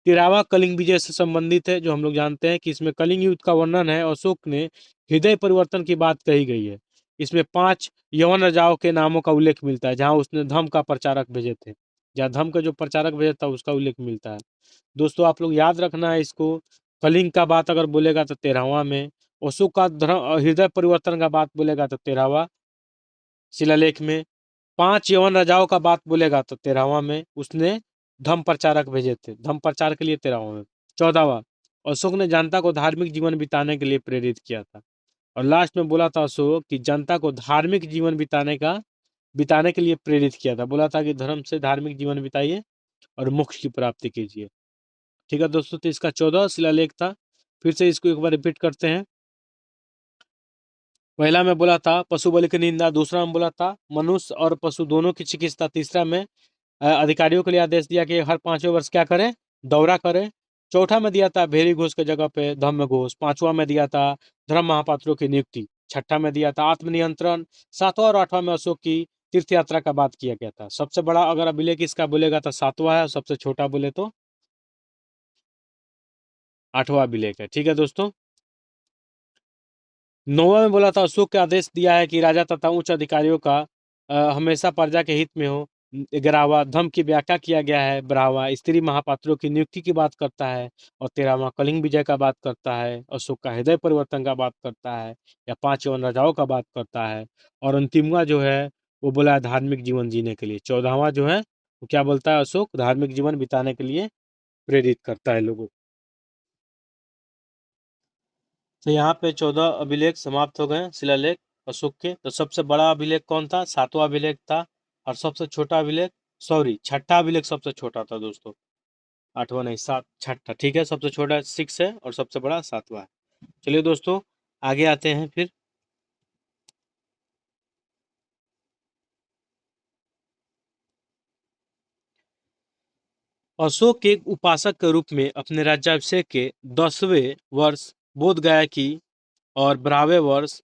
13वां कलिंग विजय से संबंधित है, जो हम लोग जानते हैं कि इसमें कलिंग युद्ध का वर्णन है। अशोक ने हृदय परिवर्तन की बात कही गई है। इसमें 5 यवन राजाओं के नामों का उल्लेख मिलता है, जहां उसने धर्म का प्रचारक भेजे थे। जहाँ धर्म का जो प्रचारक भेजा था उसका उल्लेख मिलता है। दोस्तों आप लोग याद रखना है इसको। कलिंग का बात अगर बोलेगा तो 13वां में, अशोक का हृदय परिवर्तन का बात बोलेगा तो 13वां शिलालेख में, 5 यवन राजाओं का बात बोलेगा तो 13वां में उसने धम्म प्रचारक भेजे थे, धम्म प्रचार के लिए 13वां में। 14वां, अशोक ने जनता को धार्मिक जीवन बिताने के लिए प्रेरित किया था। और लास्ट में बोला था अशोक कि जनता को धार्मिक जीवन बिताने के लिए प्रेरित किया था। बोला था कि धर्म से धार्मिक जीवन बिताइए और मोक्ष की प्राप्ति कीजिए। ठीक है दोस्तों, तो इसका 14वां शिलालेख था। फिर से इसको एक बार रिपीट करते हैं। पहला में बोला था पशु बलि की निंदा, दूसरा में बोला था मनुष्य और पशु दोनों की चिकित्सा, तीसरा में अधिकारियों के लिए आदेश दिया कि हर 5वें वर्ष क्या करें, दौरा करें। चौथा में दिया था भेरी घोष के जगह पे धम्म घोष। 5वां में दिया था धर्म महापात्रों की नियुक्ति। 6ठा में दिया था आत्मनियंत्रण। 7वां और 8वां में अशोक की तीर्थ यात्रा का बात किया गया था। सबसे बड़ा अगर अभिलेख इसका बोलेगा तो 7वां है, और सबसे छोटा बोले तो 8वां अभिलेख है। ठीक है दोस्तों, 9वां में बोला था अशोक के आदेश दिया है कि राजा तथा उच्च अधिकारियों का हमेशा प्रजा के हित में हो। 11वां धम्म की व्याख्या किया गया है। 12वां स्त्री महापात्रों की नियुक्ति की बात करता है। और 13वां कलिंग विजय का बात करता है, अशोक का हृदय परिवर्तन का बात करता है, या 5 यवन राजाओं का बात करता है। और अंतिमवा जो है वो बोला है धार्मिक जीवन जीने के लिए। 14वां जो है वो क्या बोलता है, अशोक धार्मिक जीवन बिताने के लिए प्रेरित करता है लोगों को। तो यहाँ पे 14 अभिलेख समाप्त हो गए शिलालेख अशोक के। तो सबसे बड़ा अभिलेख कौन था, 7वां अभिलेख था। और सबसे छोटा अभिलेख, सॉरी 6ठा अभिलेख सबसे छोटा था दोस्तों। 8वां नहीं, 6ठा। ठीक है, सबसे छोटा 6 है और सबसे बड़ा 7वां है। चलिए दोस्तों आगे आते हैं फिर। अशोक एक उपासक के रूप में अपने राज्याभिषेक के 10वें वर्ष बोध गया की और 12वें वर्ष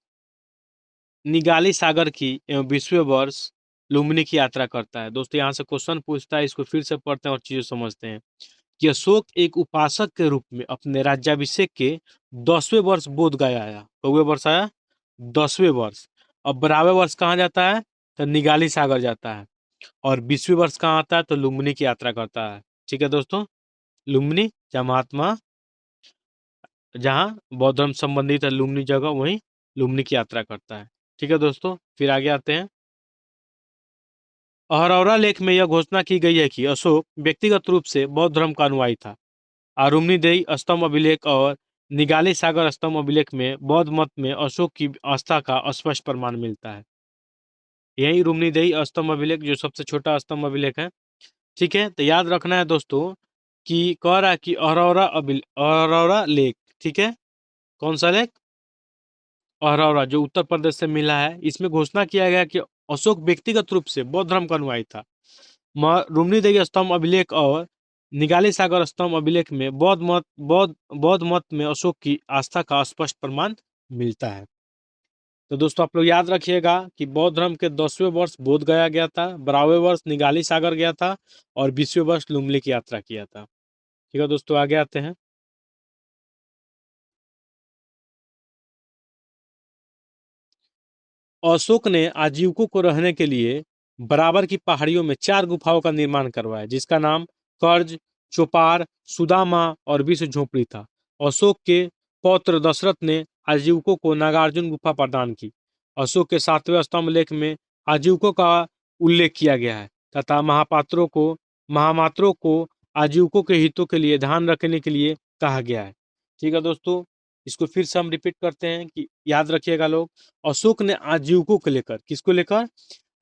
निगाली सागर की एवं 20वें वर्ष लुम्बिनी की यात्रा करता है। दोस्तों यहाँ से क्वेश्चन पूछता है, इसको फिर से पढ़ते हैं और चीजें समझते हैं कि अशोक एक उपासक के रूप में अपने राज्याभिषेक के 10वें वर्ष बोध गया आया। कौवे वर्ष आया, 10वें वर्ष। अब 12वें वर्ष कहाँ जाता है, तो निगाली सागर जाता है। और 20वें वर्ष कहाँ आता है, तो लुम्बिनी की यात्रा करता है। ठीक है दोस्तों, लुम्बिनी जहाँ महात्मा, जहाँ बौद्ध धर्म संबंधित है लुम्बिनी जगह, वहीं लुम्बिनी की यात्रा करता है। ठीक है दोस्तों, फिर आगे आते हैं। अहरौरा लेख में यह घोषणा की गई है कि अशोक व्यक्तिगत रूप से बौद्ध धर्म का अनुयायी था। आरुम्नीदेई स्तंभ अभिलेख और निगाली सागर स्तंभ अभिलेख में बौद्ध मत में अशोक की आस्था का स्पष्ट प्रमाण मिलता है। यही रुम्नीदेई स्तंभ अभिलेख जो सबसे छोटा स्तंभ अभिलेख है। ठीक है, तो याद रखना है दोस्तों कि कह रहा है कि अहरौरा लेख, ठीक है, कौन सा लेख, अहरौरा जो उत्तर प्रदेश से मिला है, इसमें घोषणा किया गया कि अशोक व्यक्तिगत रूप से बौद्ध धर्म का अनुयायी था। रुम्नीदेई स्तंभ अभिलेख और निगाली सागर स्तंभ अभिलेख में बौद्ध मत में अशोक की आस्था का स्पष्ट प्रमाण मिलता है। तो दोस्तों आप लोग याद रखिएगा कि बौद्ध धर्म के 10वें वर्ष बोध गया गया था, 12वें वर्ष निगाली सागर गया था, और 20वें वर्ष लुम्बिनी की यात्रा किया था। ठीक है दोस्तों, आगे आते हैं। अशोक ने आजीविकों को रहने के लिए बराबर की पहाड़ियों में 4 गुफाओं का निर्माण करवाया, जिसका नाम कर्ज, चोपार, सुदामा और विश्व झोपड़ी था। अशोक के पौत्र दशरथ ने आजीविकों को नागार्जुन गुफा प्रदान की। अशोक के 7वें स्तंभ लेख में आजीविकों का उल्लेख किया गया है तथा महामात्रों को आजीविकों के हितों के लिए ध्यान रखने के लिए कहा गया है। ठीक है दोस्तों, इसको फिर से हम रिपीट करते हैं कि याद रखिएगा लोग। अशोक ने आजीविकों को लेकर, किसको लेकर?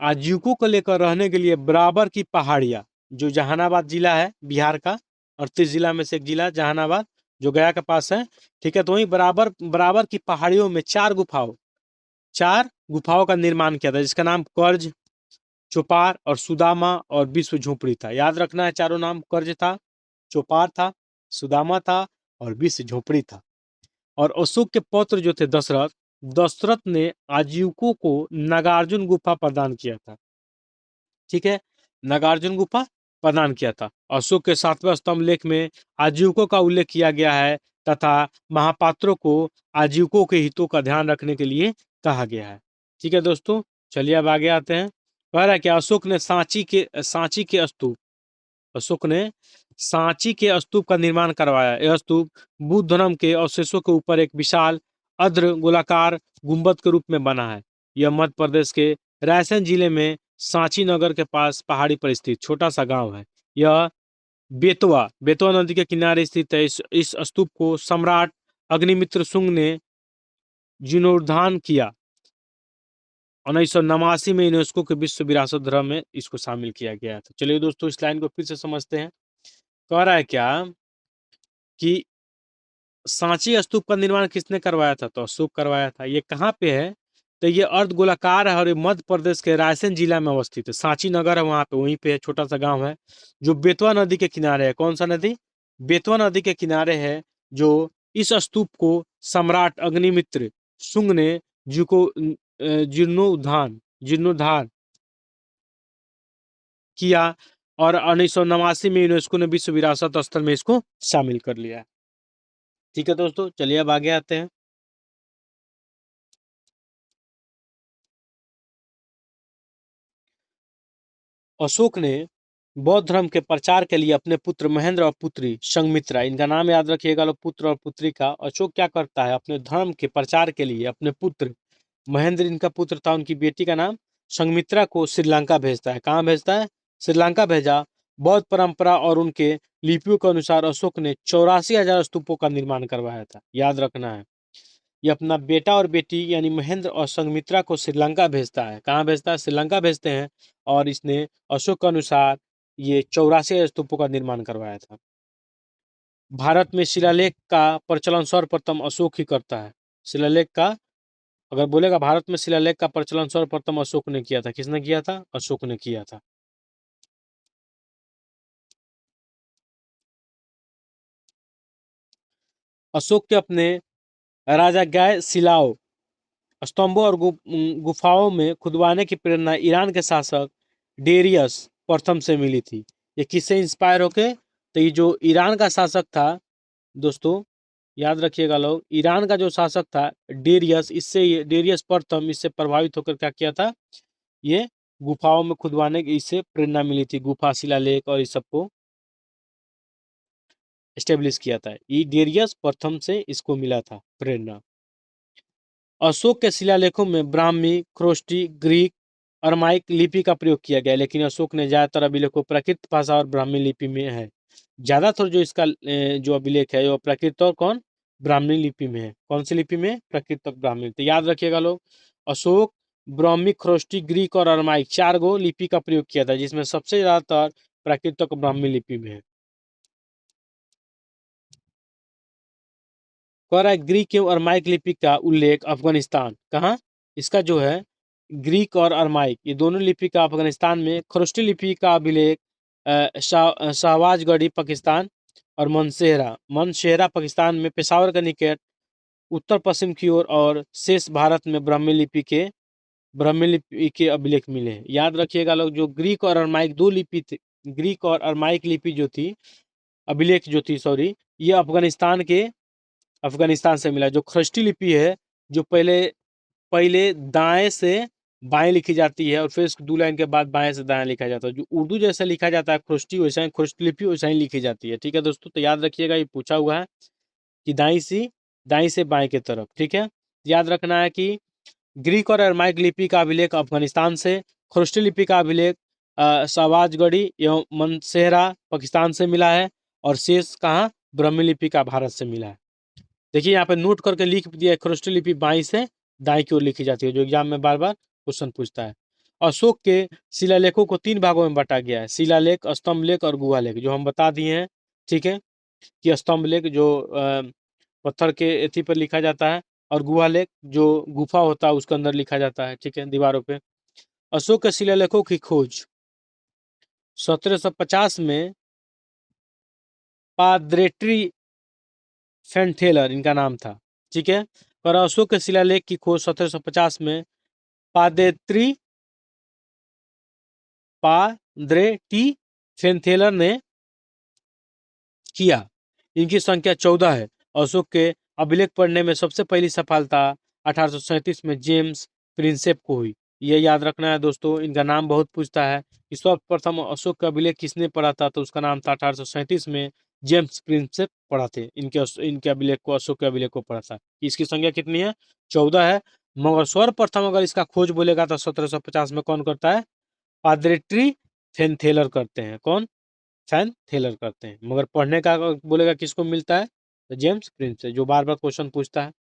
आजीविकों को लेकर रहने के लिए बराबर की पहाड़ियां, जो जहानाबाद जिला है बिहार का, 38 जिला में से एक जिला जहानाबाद, जो गया के पास है। ठीक है, तो वहीं बराबर बराबर की पहाड़ियों में 4 गुफाओं का निर्माण किया था, जिसका नाम कर्ज, चौपार और सुदामा और विश्व झोपड़ी था। याद रखना है, चारों नाम। कर्ज था, चौपार था, सुदामा था और विश्व झोपड़ी था। और अशोक के पौत्र जो थे दशरथ, दशरथ ने आजीविकों को नागार्जुन गुफा प्रदान किया था। ठीक है, नागार्जुन गुफा प्रदान किया था। अशोक के 7वें स्तंभ लेख में आजीविकों का उल्लेख किया गया है तथा महापात्रों को आजीविकों के हितों का ध्यान रखने के लिए कहा गया है। ठीक है दोस्तों, चलिए अब आगे आते हैं। कह रहा है कि अशोक ने सांची के स्तूप का निर्माण करवाया। यह स्तूप बुद्ध धर्म के अवशेषों के ऊपर एक विशाल अर्ध गोलाकार गुंबद के रूप में बना है। यह मध्य प्रदेश के रायसेन जिले में सांची नगर के पास पहाड़ी पर स्थित छोटा सा गांव है। यह बेतवा बेतवा नदी के किनारे स्थित है। इस स्तूप को सम्राट अग्निमित्र शुंग ने जीर्णोद्धार किया। 1989 में यूनेस्को के विश्व विरासत धर्म में इसको शामिल किया गया था। चलिए दोस्तों, इस लाइन को फिर से समझते हैं। कह रहा है क्या कि सांची स्तूप का निर्माण किसने करवाया था? तो अशोक करवाया था। ये कहाँ पे है? तो ये अर्ध गोलाकार है और ये मध्य प्रदेश के रायसेन जिला में अवस्थित है। सांची नगर है वहां पे, वहीं पे छोटा सा गांव है जो बेतवा नदी के किनारे है। कौन सा नदी? बेतवा नदी के किनारे है। जो इस स्तूप को सम्राट अग्निमित्र शुंग ने जीर्णोद्धार जीर्णोद्धार किया और 1989 में यूनेस्को ने विश्व विरासत स्थल में इसको शामिल कर लिया। ठीक है दोस्तों, चलिए अब आगे आते हैं। अशोक ने बौद्ध धर्म के प्रचार के लिए अपने पुत्र महेंद्र और पुत्री संघमित्रा, इनका नाम याद रखिएगा लोग, पुत्र और पुत्री का। अशोक क्या करता है? अपने धर्म के प्रचार के लिए अपने पुत्र महेंद्र, इनका पुत्र था, उनकी बेटी का नाम संघमित्रा को श्रीलंका भेजता है। कहाँ भेजता है? श्रीलंका भेजा। बौद्ध परंपरा और उनके लिपियों के अनुसार अशोक ने 84,000 स्तूपों का निर्माण करवाया था। याद रखना है, ये अपना बेटा और बेटी यानी महेंद्र और संघमित्रा को श्रीलंका भेजता है। कहाँ भेजता है? श्रीलंका भेजते हैं। और इसने अशोक के अनुसार ये 84 स्तूपों का निर्माण करवाया था। भारत में शिलालेख का प्रचलन सर्वप्रथम अशोक ही करता है। शिलालेख का अगर बोलेगा, भारत में शिलालेख का प्रचलन सर्वप्रथम अशोक ने किया था। किसने किया था? अशोक ने किया था। अशोक के अपने राजा गाय शिलाओं, स्तंभों और गुफाओं में खुदवाने की प्रेरणा ईरान के शासक डेरियस प्रथम से मिली थी। ये किससे इंस्पायर होके? तो ये जो ईरान का शासक था दोस्तों, याद रखिएगा लोग, ईरान का जो शासक था डेरियस, डेरियस प्रथम, इससे प्रभावित होकर क्या किया था? ये गुफाओं में खुदवाने की इससे प्रेरणा मिली थी। गुफा, शिलालेख और इस सबको एस्टेब्लिश किया था। ये डेरियस प्रथम से इसको मिला था प्रेरणा। अशोक के शिलालेखों में ब्राह्मी, ख्रोष्टी, ग्रीक, अरमाइक लिपि का प्रयोग किया गया, लेकिन अशोक ने ज्यादातर अभिलेखों प्राकृत भाषा और ब्राह्मी लिपि में है। ज्यादातर जो इसका जो अभिलेख है वो प्राकृत और ब्राह्मी लिपि में है। कौन सी लिपि में? प्राकृत और ब्राह्मी। तो याद रखिएगा लोग, अशोक ब्राह्मी, ख्रोष्टी, ग्रीक और अरमाइक 4 गो लिपि का प्रयोग किया था, जिसमें सबसे ज्यादातर प्राकृत और ब्राह्मी लिपि में है। कह रहा है ग्रीक एवं अरमाइक लिपि का उल्लेख अफगानिस्तान, कहाँ? इसका जो है ग्रीक और अरमाइक, ये दोनों लिपि का अफगानिस्तान में। खरोष्टी लिपि का अभिलेख शाहबाजगढ़ी पाकिस्तान और मनसेहरा पाकिस्तान में, पेशावर के निकट उत्तर पश्चिम की ओर, और शेष भारत में ब्राह्मी लिपि के अभिलेख मिले हैं। याद रखिएगा लोग, जो ग्रीक और अरमाइक दो लिपि थे, ग्रीक और अरमाइक लिपि जो थी, अभिलेख जो थी, सॉरी, ये अफगानिस्तान से मिला। जो खरोष्टी लिपि है, जो पहले पहले दाएं से बाएं लिखी जाती है और फिर इसको 2 लाइन के बाद बाएं से दाएं लिखा जाता है। जो उर्दू जैसा लिखा जाता है खरोष्टी, वैसा ही खरोष्टी लिपि वैसा ही लिखी जाती है। ठीक है दोस्तों, तो याद रखिएगा, ये पूछा हुआ है कि दाई से बाएं की तरफ। ठीक है, याद रखना है कि ग्रीक और अरमाइक लिपि का अभिलेख अफगानिस्तान से, खरोष्टी लिपि का अभिलेख शहबाजगढ़ी एवं मनसेहरा पाकिस्तान से मिला है, और शेष कहाँ, ब्राह्मी लिपि का भारत से मिला है। देखिए यहाँ पे नोट करके लिख दिया है, खरोष्टी लिपि बाईं से दाएं की ओर लिखी जाती है, जो एग्जाम में बार बार क्वेश्चन पूछता है। अशोक के शिलालेखों को 3 भागों में बांटा गया है, शिलालेख, स्तंभ लेख और गुहा लेख, जो हम बता दिए हैं। ठीक है, कि स्तंभ लेख जो पत्थर के एथी पर लिखा जाता है, और गुहा लेख जो गुफा होता है उसके अंदर लिखा जाता है। ठीक है, दीवारों पे। अशोक के शिलालेखों की खोज 1750 में पाद्रेट्री फेंथेलर इनका नाम था। ठीक है, और अशोक के शिलालेख की खोज 1750 में पादेत्री पाद्रेटी फेंथेलर ने किया। इनकी संख्या 14 है। अशोक के अभिलेख पढ़ने में सबसे पहली सफलता 1837 में जेम्स प्रिंसेप को हुई। ये याद रखना है दोस्तों, इनका नाम बहुत पूछता है कि सर्वप्रथम अशोक का अभिलेख किसने पढ़ा था, तो उसका नाम था 1837 में जेम्स प्रिंसेप पढ़ा थे। इनके अभिलेख को, अशोक के अभिलेख को पढ़ा था। इसकी संख्या कितनी है, 14 है। मगर सर्वप्रथम अगर इसका खोज बोलेगा तो 1750 में कौन करता है, पाद्रेट्री फेंथेलर करते हैं। कौन, फैन थेलर करते हैं। मगर पढ़ने का अगर बोलेगा किसको मिलता है, तो जेम्स प्रिंस से, जो बार बार क्वेश्चन पूछता है।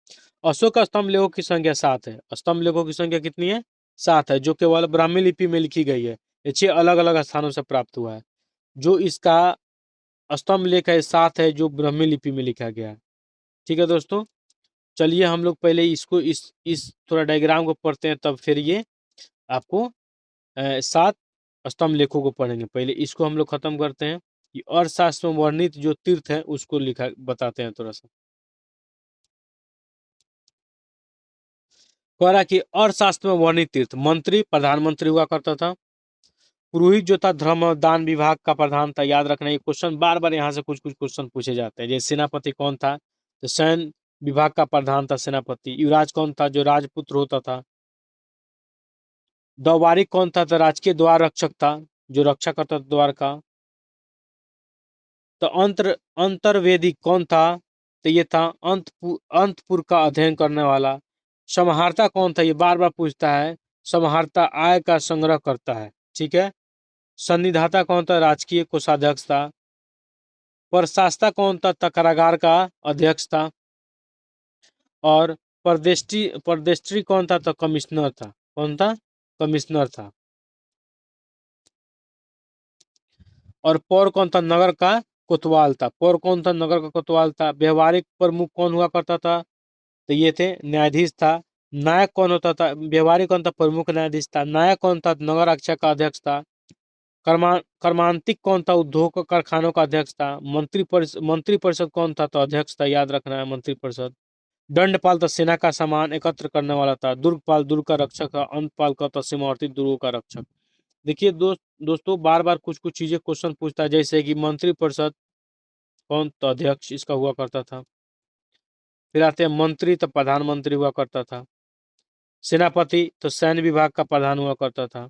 अशोक स्तंभ लेखों की संख्या 7 है। स्तंभ लेखों की संख्या कितनी है, 7 है, जो केवल ब्राह्मी लिपि में लिखी गई है। ये 6 अलग अलग स्थानों से प्राप्त हुआ है। जो इसका स्तंभ लेख है 7 है, जो ब्राह्मी लिपि में लिखा गया है। ठीक है दोस्तों, चलिए हम लोग पहले इसको इस थोड़ा डायग्राम को पढ़ते हैं, तब फिर ये आपको 7 स्तंभ लेखों को पढ़ेंगे। पहले इसको हम लोग खत्म करते हैं कि अर्थशास्त्र में वर्णित जो तीर्थ है उसको लिखा बताते हैं थोड़ा सा। कह रहा कि अर्थशास्त्र में वर्णित तीर्थ, मंत्री प्रधानमंत्री हुआ करता था। पुरोहित जो था धर्म और दान विभाग का प्रधान था। याद रखना, ये क्वेश्चन बार बार यहाँ से कुछ कुछ क्वेश्चन पूछे जाते हैं। जैसे सेनापति कौन था, तो सैन्य विभाग का प्रधान था सेनापति। युवराज कौन था, जो राजपुत्र होता था। दौबारी कौन था, तो राजकीय द्वार रक्षक था, जो रक्षा करता था द्वार का। तो अंतर्वेदी कौन था, तो ये था अंतपुर का अध्ययन करने वाला। समाहर्ता कौन था, ये बार बार पूछता है। समाहर्ता आय का संग्रह करता है। ठीक है, संनिधाता कौन था, राजकीय कोषाध्यक्ष था। प्रशासता कौन था, कारागार का अध्यक्ष था। और परदेष्टि कौन था, तो कमिश्नर था। कौन था, कमिश्नर था। और पौर कौन था, नगर का कोतवाल था। पौर कौन था, नगर का कोतवाल था। व्यवहारिक प्रमुख कौन हुआ करता था, तो ये थे न्यायाधीश था। नायक कौन होता था, व्यवहारिक कौन था, प्रमुख न्यायाधीश था। नायक कौन था, नगर रक्षा का अध्यक्ष था। कर्मांतिक कौन था, उद्योग और कारखानों का अध्यक्ष था। मंत्री परिषद कौन था, तो अध्यक्ष था। याद रखना है, मंत्री परिषद। दंडपाल तो सेना का सामान एकत्र करने वाला था। दुर्गपाल दुर्ग का रक्षक था। अंतपाल का तो सीमावर्ती दुर्गों का रक्षक। देखिए दोस्तों बार बार कुछ कुछ चीजें क्वेश्चन पूछता है, जैसे कि मंत्री परिषद कौन, तो अध्यक्ष इसका हुआ करता था। फिर आते हैं मंत्री, तो प्रधानमंत्री हुआ करता था। सेनापति तो सैन्य विभाग का प्रधान हुआ करता था।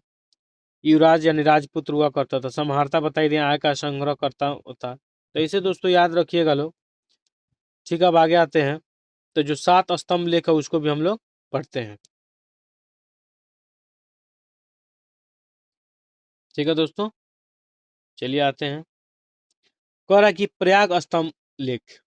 युवराज यानी राजपुत्र हुआ करता था। समहर्ता बताई दिया, आय का संग्रह करता होता। तो इसे दोस्तों याद रखिएगा लोग। ठीक है, अब आगे आते हैं, तो जो 7 स्तंभ लेख है उसको भी हम लोग पढ़ते हैं। ठीक है दोस्तों, चलिए आते हैं। कह रहा है कि प्रयाग स्तंभ लेख,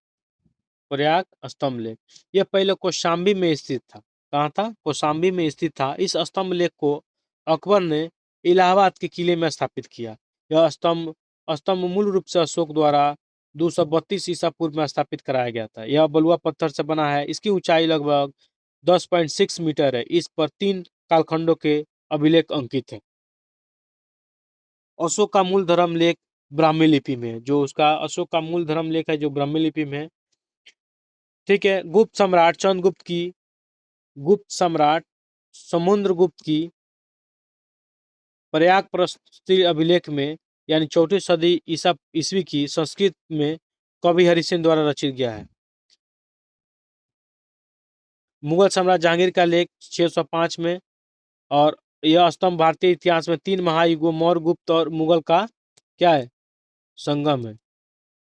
प्रयाग स्तंभ लेख, यह पहले कौशाम्बी में स्थित था। कहाँ था, कौशाम्बी में स्थित था। इस स्तंभ लेख को अकबर ने इलाहाबाद के किले में स्थापित किया। यह स्तंभ स्तंभ मूल रूप से अशोक द्वारा 232 ईसा पूर्व में स्थापित कराया गया था। यह बलुआ पत्थर से बना है। इसकी ऊंचाई लगभग 10.6 मीटर है। इस पर 3 कालखंडों के अभिलेख अंकित है। अशोक का मूल धर्म लेख ब्राह्मी लिपि में है। जो उसका अशोक का मूल धर्म लेख है, जो ब्राह्मी लिपि में है। ठीक है, गुप्त सम्राट चंद्रगुप्त की, गुप्त सम्राट समुद्रगुप्त की प्रयाग प्रस्तुति अभिलेख में, यानी 4वीं सदी ईसा ईस्वी की संस्कृत में कवि हरिसेन द्वारा रचित गया है। मुगल सम्राट जहांगीर का लेख 605 में, और यह स्तंभ भारतीय इतिहास में 3 महायुगों मौर्य, गुप्त और मुगल का क्या है, संगम है,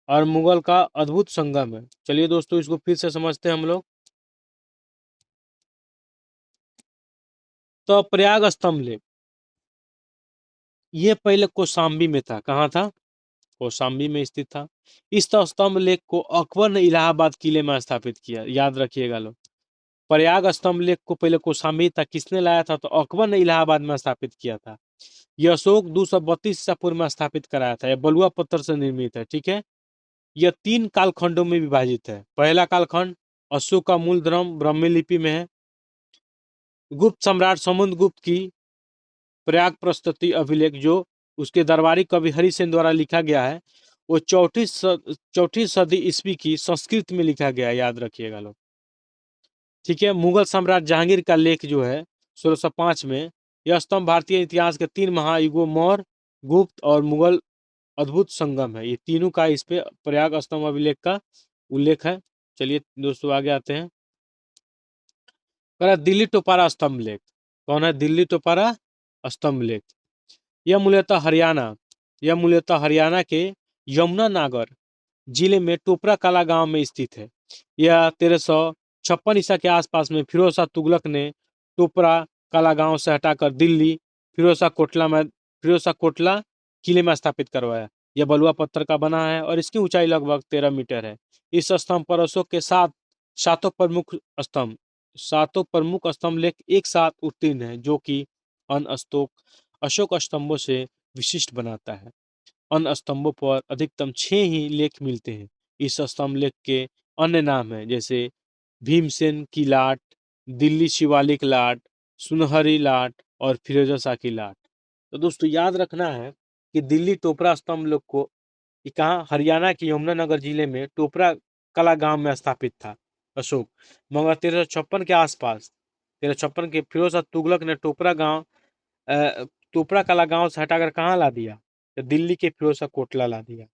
और मुगल का अद्भुत संगम है। चलिए दोस्तों इसको फिर से समझते हैं हम लोग। तो प्रयाग स्तंभ लेख ये पहले कौशाम्बी में था। कहाँ था? कौशाम्बी में स्थित था। इस स्तंभ लेख को अकबर ने इलाहाबाद किले में स्थापित किया, याद रखिएगा लोग। प्रयाग स्तंभ लेख को पहले कौशाम्बी था, किसने लाया था? तो अकबर ने इलाहाबाद में स्थापित किया था। यह अशोक 232 ईसा पूर्व में स्थापित कराया था। यह बलुआ पत्थर से निर्मित है, ठीक है। यह 3 कालखंडों में विभाजित है। पहला कालखंड अशोक का मूल धर्म ब्राह्मी लिपि में है। गुप्त सम्राट समुद्रगुप्त की प्रयाग प्रस्तुति अभिलेख जो उसके दरबारी कवि हरिसेन द्वारा लिखा गया है, वो चौथी सदी ईस्वी की संस्कृत में लिखा गया है, याद रखिएगा लोग, ठीक है। मुगल सम्राट जहांगीर का लेख जो है 1605 में, यह स्तंभ भारतीय इतिहास के 3 महायुगों मौर्य, गुप्त और मुगल अद्भुत संगम है। ये तीनों का इस पे प्रयाग स्तंभ अभिलेख का उल्लेख है। चलिए दोस्तों आगे आते हैं। दिल्ली टोपारा स्तंभ लेख। कौन है दिल्ली टोपारा स्तंभ लेख? यह मूलतः हरियाणा के यमुनानगर जिले में टोपरा कला गांव में स्थित है। यह 1356 ईसा के आसपास में फिरोज शाह तुगलक ने टोपरा कला गांव से हटाकर दिल्ली फिरोज शाह कोटला किले में स्थापित करवाया। यह बलुआ पत्थर का बना है और इसकी ऊंचाई लगभग 13 मीटर है। इस स्तंभ पर अशोक के सातों प्रमुख स्तंभ लेख एक साथ उत्तीर्ण है, जो कि अन्य अशोक स्तंभों से विशिष्ट बनाता है। अन्य स्तंभों पर अधिकतम 6 ही लेख मिलते हैं। इस स्तंभ लेख के अन्य नाम हैं जैसे भीमसेन की लाट, दिल्ली शिवालिक लाट, सुनहरी लाट और फिरोजा शाह की लाट। तो दोस्तों याद रखना है कि दिल्ली टोपरा स्तंभ लेख को कहाँ, हरियाणा के यमुनानगर जिले में टोपरा कला गांव में स्थापित था अशोक, मगर 1356 के आसपास 1356 के फिरोज शाह तुगलक ने टोपरा कला गांव से हटाकर कहाँ ला दिया? तो दिल्ली के फिरोज शाह कोटला ला दिया,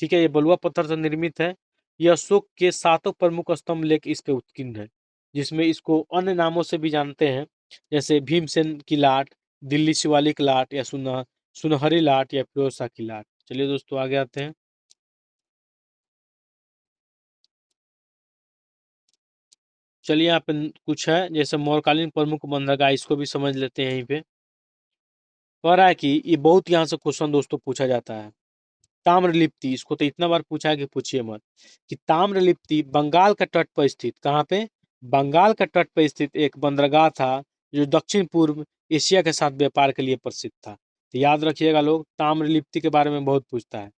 ठीक है। ये बलुआ पत्थर से निर्मित है। यह अशोक के सातों प्रमुख स्तंभ लेख इस पे उत्कीर्ण है, जिसमें इसको अन्य नामों से भी जानते हैं जैसे भीमसेन की लाट, दिल्ली शिवालिक लाट या सुनहरी लाट या फिरोज शाह की लाट। चलिए दोस्तों आगे आते हैं। चलिए यहाँ पे कुछ है जैसे मौर्यकालीन प्रमुख बंदरगाह, इसको भी समझ लेते हैं। यहीं पे कह रहा है कि ये बहुत यहाँ से क्वेश्चन दोस्तों पूछा जाता है। ताम्रलिप्ति, इसको तो इतना बार पूछा है कि पूछिए मत, कि ताम्रलिप्ति बंगाल का तट पर स्थित, कहाँ पे? बंगाल का तट पर स्थित एक बंदरगाह था जो दक्षिण पूर्व एशिया के साथ व्यापार के लिए प्रसिद्ध था। तो याद रखिएगा लोग, ताम्रलिप्ति के बारे में बहुत पूछता है।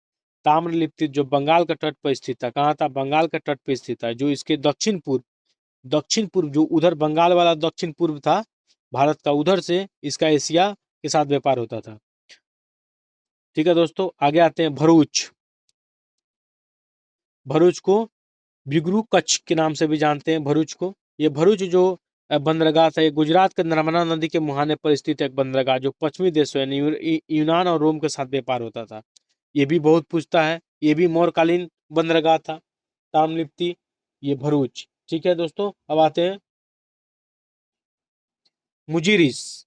ताम्रलिप्ति जो बंगाल का तट पर स्थित था, कहाँ था? बंगाल का तट पर स्थित था, जो इसके दक्षिण पूर्व जो उधर बंगाल वाला दक्षिण पूर्व था भारत का, उधर से इसका एशिया के साथ व्यापार होता था, ठीक है दोस्तों। आगे आते हैं भरूच। भरूच को बिगरू कच्छ के नाम से भी जानते हैं भरूच को। ये भरूच जो बंदरगाह था, ये गुजरात के नर्मदा नदी के मुहाने पर स्थित एक बंदरगाह जो पश्चिमी देशों यानी यूनान और रोम के साथ व्यापार होता था। ये भी बहुत पूछता है। ये भी मौर्यकालीन बंदरगाह था ताम्रलिप्ति, ये भरूच, ठीक है दोस्तों। अब आते हैं मुजिरिस।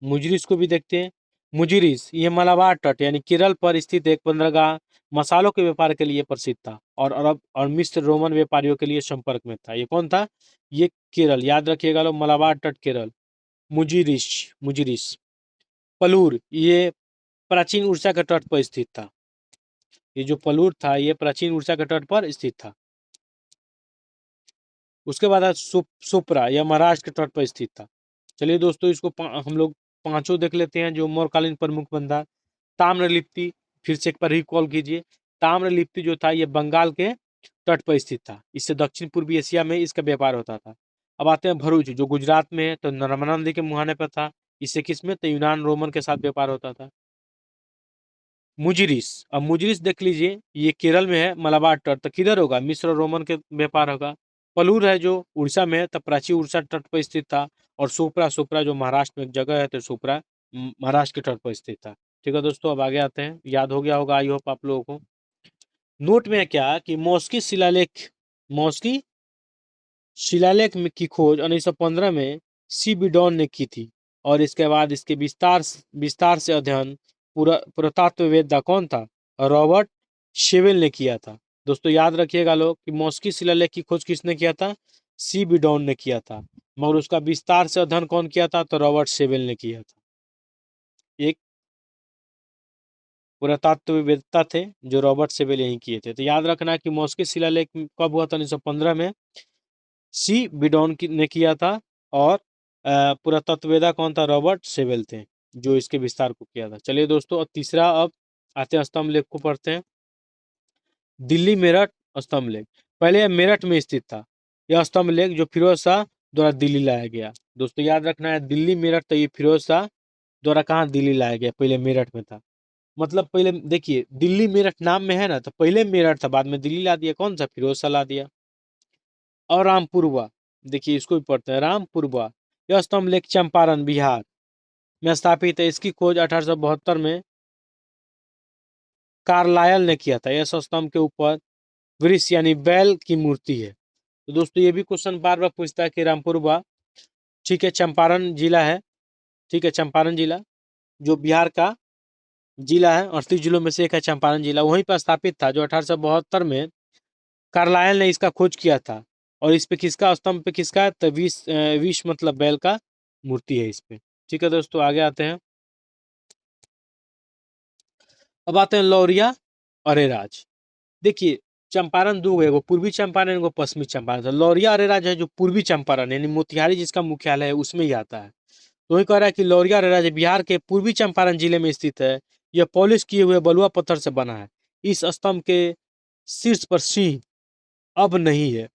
मुजरिस को भी देखते हैं। मुजिरिस ये मलाबार तट यानी केरल पर स्थित एक बंदरगाह मसालों के व्यापार के लिए प्रसिद्ध था और अरब और मिस्र रोमन व्यापारियों के लिए संपर्क में था। ये कौन था? ये केरल, याद रखिएगा लोग, मलाबार तट केरल। मुजिरिस मुजिरिस पलूर ये प्राचीन उड़ीसा के तट पर स्थित था। ये जो पलूर था ये प्राचीन उड़ीसा के तट पर स्थित था। उसके बाद सुपरा यह महाराष्ट्र के तट पर स्थित था। चलिए दोस्तों इसको हम लोग पांचों देख लेते हैं जो मौर्यकालीन प्रमुख बंदर। ताम्रलिप्ति, फिर से एक बार रिकॉल कीजिए। ताम्रलिप्ति जो था ये बंगाल के तट पर स्थित था, इससे दक्षिण पूर्वी एशिया में इसका व्यापार होता था। अब आते हैं भरूच जो गुजरात में है, तो नर्मदा नदी के मुहाने पर था। इससे किसमें? तो यूनान रोमन के साथ व्यापार होता था। मुजरिस, अब मुजरिस देख लीजिए, ये केरल में है मलाबार तट, तो किधर होगा? मिस्र और रोमन के व्यापार होगा। पलूर है जो उड़ीसा में है, तब प्राचीन उड़ीसा तट पर स्थित था। और सोपरा सोपरा जो महाराष्ट्र में एक जगह है, तो सोपरा महाराष्ट्र के तट पर स्थित था, ठीक है दोस्तों। अब आगे आते हैं, याद हो गया होगा आई होप आप लोगों को। नोट में है क्या कि मौस्की शिलालेख में की खोज 1915 में सी बिडॉन ने की थी। और इसके बाद इसके विस्तार से अध्ययन पुरातत्ववेत्ता कौन था? रॉबर्ट शेवेल ने किया था। दोस्तों याद रखिएगा लोग कि मॉस्की शिलालेख की खोज किसने किया था? सी बिडॉन ने किया था। मगर उसका विस्तार से अध्ययन कौन किया था? तो रॉबर्ट शेवेल ने किया था। एक पुरातत्ववेत्ता थे जो रॉबर्ट शेवेल यही किए थे। तो याद रखना कि मॉस्की शिलालेख कब हुआ था? 1915 में सी बिडॉन ने किया था। और पुरातत्ववेत्ता कौन था? रॉबर्ट शेवेल थे जो इसके विस्तार को किया था। चलिए दोस्तों, अब तीसरा अब आते हैं स्तंभ लेख को पढ़ते हैं। दिल्ली मेरठ स्तंभ लेख। पहले यह मेरठ में स्थित था। यह स्तंभ लेख जो फिरोज शाह द्वारा दिल्ली लाया गया। दोस्तों याद रखना है दिल्ली मेरठ, तो ये फिरोज शाह द्वारा कहाँ दिल्ली लाया गया? पहले मेरठ में था। मतलब पहले देखिए दिल्ली मेरठ नाम में है ना, तो पहले मेरठ था, बाद में दिल्ली ला दिया। कौन सा? फिरोज शाह ला दिया। और रामपुरवा, देखिए इसको भी पढ़ते हैं। रामपुरवा यह स्तंभ लेख चंपारण बिहार में स्थापित है। इसकी खोज 1872 में कार्लायल ने किया था। यह स्तंभ के ऊपर वृक्ष यानी बैल की मूर्ति है। तो दोस्तों ये भी क्वेश्चन बार बार पूछता है कि रामपुरवा, ठीक है, चंपारण जिला है। ठीक है, चंपारण जिला जो बिहार का जिला है, 38 जिलों में से एक है चंपारण जिला, वहीं पर स्थापित था, जो 1872 में कार्लायल ने इसका खोज किया था। और इस पे किसका स्तंभ पे किसका है? तो विष मतलब बैल का मूर्ति है इस पे। ठीक है दोस्तों, आगे आते हैं। अब आते हैं लौरिया अरेराज। देखिए चंपारण दो है, एगो पूर्वी चंपारण एगो पश्चिमी चंपारण। तो लौरिया अरेराज है जो पूर्वी चंपारण यानी मोतिहारी जिसका मुख्यालय है उसमें ही आता है। तो वही कह रहा है कि लौरिया अरेराज बिहार के पूर्वी चंपारण जिले में स्थित है। यह पॉलिश किए हुए बलुआ पत्थर से बना है। इस स्तंभ के शीर्ष पर सिंह अब नहीं है,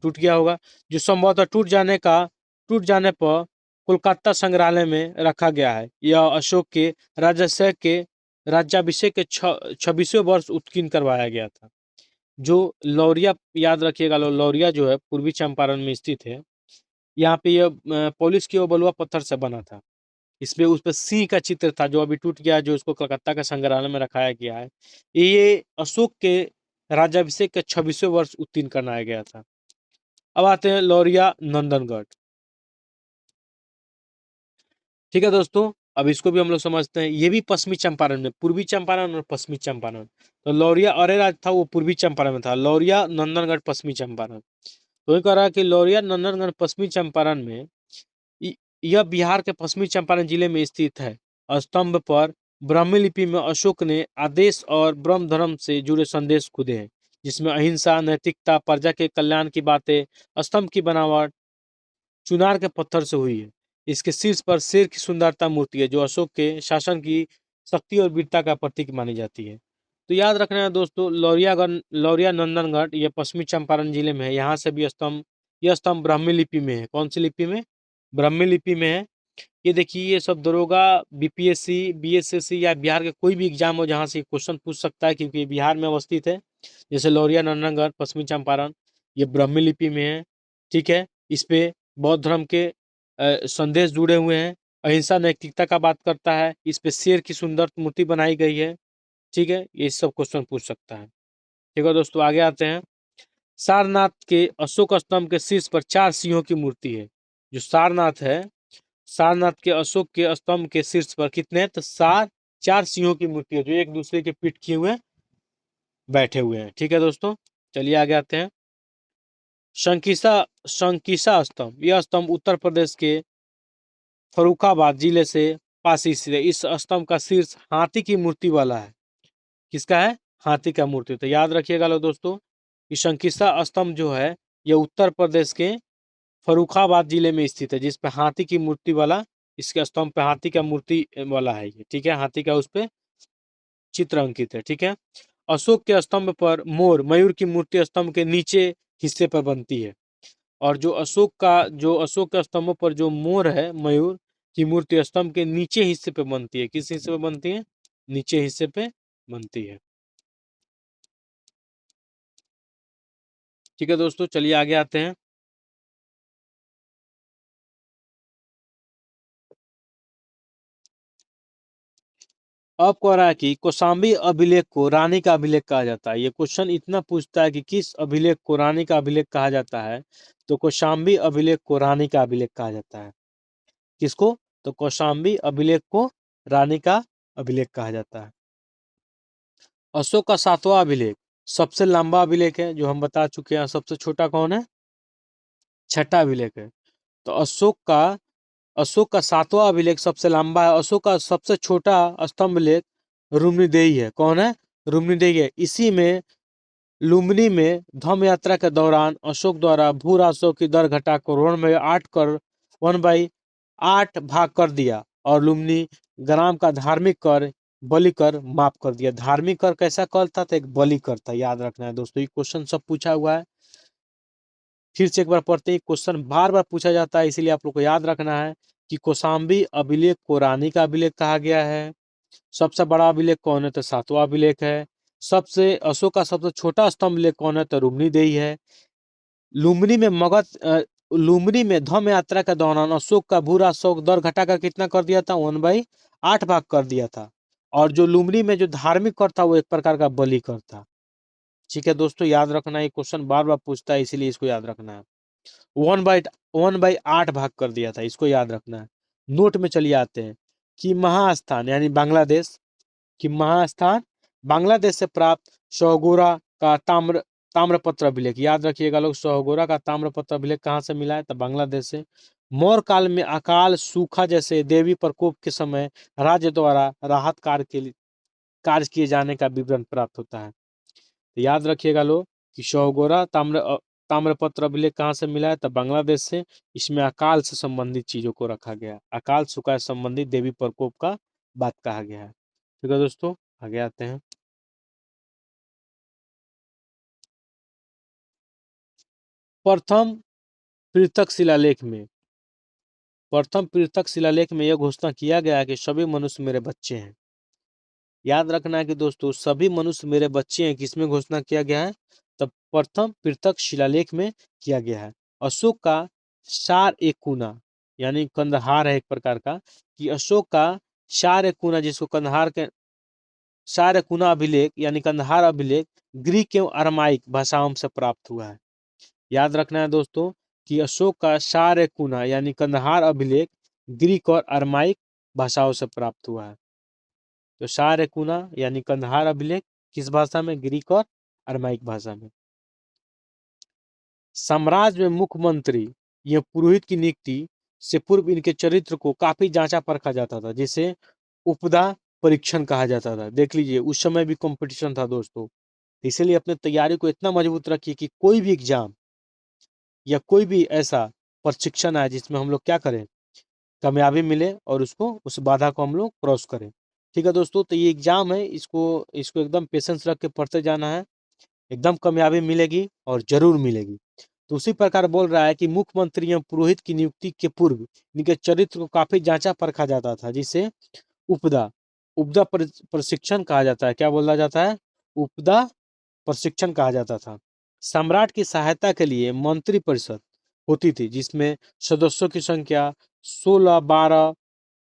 टूट गया होगा, जो संभवतः टूट जाने पर कोलकाता संग्रहालय में रखा गया है। यह अशोक के राज्याभिषेक के 26वें वर्ष उत्कीर्ण करवाया गया था। जो लौरिया, याद रखिएगा लौरिया जो है पूर्वी चंपारण में स्थित है। यहाँ पे यह पॉलिश किया हुआ बलुआ पत्थर से बना था। इसमें उस पर सिंह का चित्र था जो अभी टूट गया, जो उसको कलकत्ता के संग्रहालय में रखाया गया है। ये अशोक के राज्याभिषेक के 26वें वर्ष उत्तीर्ण कराया गया था। अब आते हैं लौरिया नंदनगढ़। ठीक है दोस्तों, अब इसको भी हम लोग समझते हैं। ये भी पश्चिमी चंपारण में, पूर्वी चंपारण और पश्चिमी चंपारण। तो लौरिया अरेराज था वो पूर्वी चंपारण में था, लौरिया नंदनगढ़ पश्चिमी चंपारण। तो ये कह रहा है कि लौरिया नंदनगढ़ पश्चिमी चंपारण में यह बिहार के पश्चिमी चंपारण जिले में स्थित है। स्तंभ पर ब्राह्मी लिपि में अशोक ने आदेश और ब्रह्म धर्म से जुड़े संदेश खुदे हैं, जिसमें अहिंसा, नैतिकता, प्रजा के कल्याण की बातें। स्तंभ की बनावट चुनार के पत्थर से हुई है। इसके शीर्ष पर शेर की सुंदरता मूर्ति है जो अशोक के शासन की शक्ति और वीरता का प्रतीक मानी जाती है। तो याद रखना है दोस्तों, लौरिया नंदनगढ़ ये पश्चिमी चंपारण जिले में है। यहाँ से भी यह स्तंभ ब्राह्मी लिपि में है। कौन सी लिपि में? ब्राह्मी लिपि में है। ये देखिए ये सब दरोगा, बीपीएससी, बीएसएससी या बिहार के कोई भी एग्जाम हो जहाँ से क्वेश्चन पूछ सकता है, क्योंकि ये बिहार में अवस्थित है। जैसे लौरिया नंदनगढ़ पश्चिमी चंपारण, ये ब्राह्मी लिपि में है। ठीक है, इस पे बौद्ध धर्म के संदेश जुड़े हुए हैं। अहिंसा नैतिकता का बात करता है। इस पे शेर की सुंदर मूर्ति बनाई गई है। ठीक है, ये सब क्वेश्चन पूछ सकता है। ठीक है दोस्तों, आगे आते हैं। सारनाथ के अशोक स्तंभ के शीर्ष पर 4 सिंहों की मूर्ति है। जो सारनाथ है, सारनाथ के अशोक के स्तंभ के शीर्ष पर कितने? तो 4 सिंहों की मूर्ति है जो एक दूसरे के पीठ किए हुए बैठे हुए हैं। ठीक है दोस्तों, चलिए आगे आते हैं। शंकिसा शंकिसा स्तंभ, यह स्तंभ उत्तर प्रदेश के फरुखाबाद जिले से पास स्थित है। इस स्तंभ का शीर्ष हाथी की मूर्ति वाला है। किसका है? हाथी का मूर्ति। तो याद रखिएगा लो दोस्तों कि शंकिसा स्तंभ जो है यह उत्तर प्रदेश के फरुखाबाद जिले में स्थित है, जिस पे हाथी की मूर्ति वाला, इसके स्तंभ पे हाथी का मूर्ति वाला है ये। ठीक है, हाथी का उस पे चित्र अंकित है। ठीक है, अशोक के स्तंभ पर मयूर की मूर्ति स्तंभ के नीचे हिस्से पर बनती है। और जो अशोक के स्तंभों पर जो मोर है, मयूर की मूर्ति स्तंभ के नीचे हिस्से पे बनती है। किस हिस्से पे बनती है? नीचे हिस्से पे बनती है। ठीक है दोस्तों, चलिए आगे आते हैं। अब कह रहा है कि कौशाम्बी अभिलेख को रानी का अभिलेख कहा जाता है। ये क्वेश्चन इतना पूछता है कि किस अभिलेख को रानी का अभिलेख कहा जाता है? तो कौशाम्बी अभिलेख को रानी का अभिलेख कहा जाता है। किसको? तो कौशाम्बी अभिलेख को रानी का अभिलेख कहा जाता है। अशोक का 7वां अभिलेख सबसे लंबा अभिलेख है, जो हम बता चुके हैं। सबसे छोटा कौन है? छठा अभिलेख है। तो अशोक का 7वां अभिलेख सबसे लंबा है। अशोक का सबसे छोटा स्तंभ लेख रुम्नीदेही है। कौन है? रुम्नीदेही है। इसी में लुम्बिनी में धम्म यात्रा के दौरान अशोक द्वारा भू राजस्व की दर घटाकर 1/8 भाग कर दिया और लुम्बिनी ग्राम का धार्मिक कर बलि कर माफ कर दिया। धार्मिक कर कैसा कर था? तो एक बलि कर था। याद रखना है दोस्तों, ये क्वेश्चन सब पूछा हुआ है। फिर से एक बार पढ़ते हैं, क्वेश्चन बार बार पूछा जाता है, इसीलिए आप लोग को याद रखना है कि कौशाम्बी अभिलेख को रानी का अभिलेख कहा गया है। सबसे बड़ा अभिलेख कौन है? तो 7वां अभिलेख है। सबसे अशोक का सबसे छोटा स्तंभ लेख कौन है? तो रुम्नीदेही है। लुम्बिनी में लुम्बिनी में धम्म यात्रा के दौरान अशोक का भू राजस्व दर घटाकर कितना कर दिया था? 1/8 भाग कर दिया था। और जो लुम्बिनी में जो धार्मिक कर था वो एक प्रकार का बलि कर था। ठीक है दोस्तों, याद रखना, ये क्वेश्चन बार बार पूछता है, इसीलिए इसको याद रखना है। 1/8 भाग कर दिया था, इसको याद रखना है। नोट में चलिए आते हैं कि महास्थान यानी बांग्लादेश, कि महास्थान बांग्लादेश से प्राप्त सौगोरा का ताम्रपत्र अभिलेख। याद रखिएगा लोग, सौगोरा का ताम्रपत्र अभिलेख कहाँ से मिला है? तो बांग्लादेश से। मौर्य काल में अकाल सूखा जैसे देवी प्रकोप के समय राज्य द्वारा राहत कार्य किए जाने का विवरण प्राप्त होता है। तो याद रखिएगा लोग कि सौगोरा ताम्रपत्र अभिलेख कहाँ से मिला है? तो बांग्लादेश से। इसमें अकाल से संबंधित चीजों को रखा गया है, अकाल सूखा से संबंधित देवी प्रकोप का बात कहा गया है। ठीक है दोस्तों, आगे आते हैं। प्रथम पृथक शिलालेख में यह घोषणा किया गया है कि सभी मनुष्य मेरे बच्चे हैं। याद रखना है कि दोस्तों, सभी मनुष्य मेरे बच्चे हैं, किसमें घोषणा किया गया है? तब प्रथम पृथक शिलालेख में किया गया है। अशोक का शार ए कुना यानी कंदहार है एक प्रकार का, कि अशोक का शार ए कुना, जिसको कंदहार के शार ए कुना अभिलेख यानी कंदहार अभिलेख ग्रीक एवं अरमाइक भाषाओं से प्राप्त हुआ है। याद रखना है दोस्तों कि अशोक का शार ए कुना यानी कंदहार अभिलेख ग्रीक और अरमाइक भाषाओं से प्राप्त हुआ है। तो शार ए कुना यानी कंदहार अभिलेख किस भाषा में? ग्रीक और अरमाइक भाषा में। साम्राज्य में मुख्यमंत्री या पुरोहित की नियुक्ति से पूर्व इनके चरित्र को काफी जांचा परखा जाता था, जिसे उपदा परीक्षण कहा जाता था। देख लीजिए, उस समय भी कंपटीशन था दोस्तों, इसलिए अपने तैयारी को इतना मजबूत रखिए कि कोई भी एग्जाम या कोई भी ऐसा प्रशिक्षण आए जिसमें हम लोग क्या करें, कामयाबी मिले और उस बाधा को हम लोग क्रॉस करें। ठीक है दोस्तों, तो ये एग्जाम है, इसको इसको एकदम पेशेंस रख के पढ़ते जाना है, एकदम कामयाबी मिलेगी और जरूर मिलेगी। तो उसी प्रकार बोल रहा है कि मुख्यमंत्री एवं पुरोहित की नियुक्ति के पूर्व इनके चरित्र को काफी जांचा परखा जाता था, जिसे उपदा उपदा प्रशिक्षण कहा जाता है। क्या बोला जाता है? उपदा प्रशिक्षण कहा जाता था। सम्राट की सहायता के लिए मंत्री परिषद होती थी, जिसमें सदस्यों की संख्या 16, 12,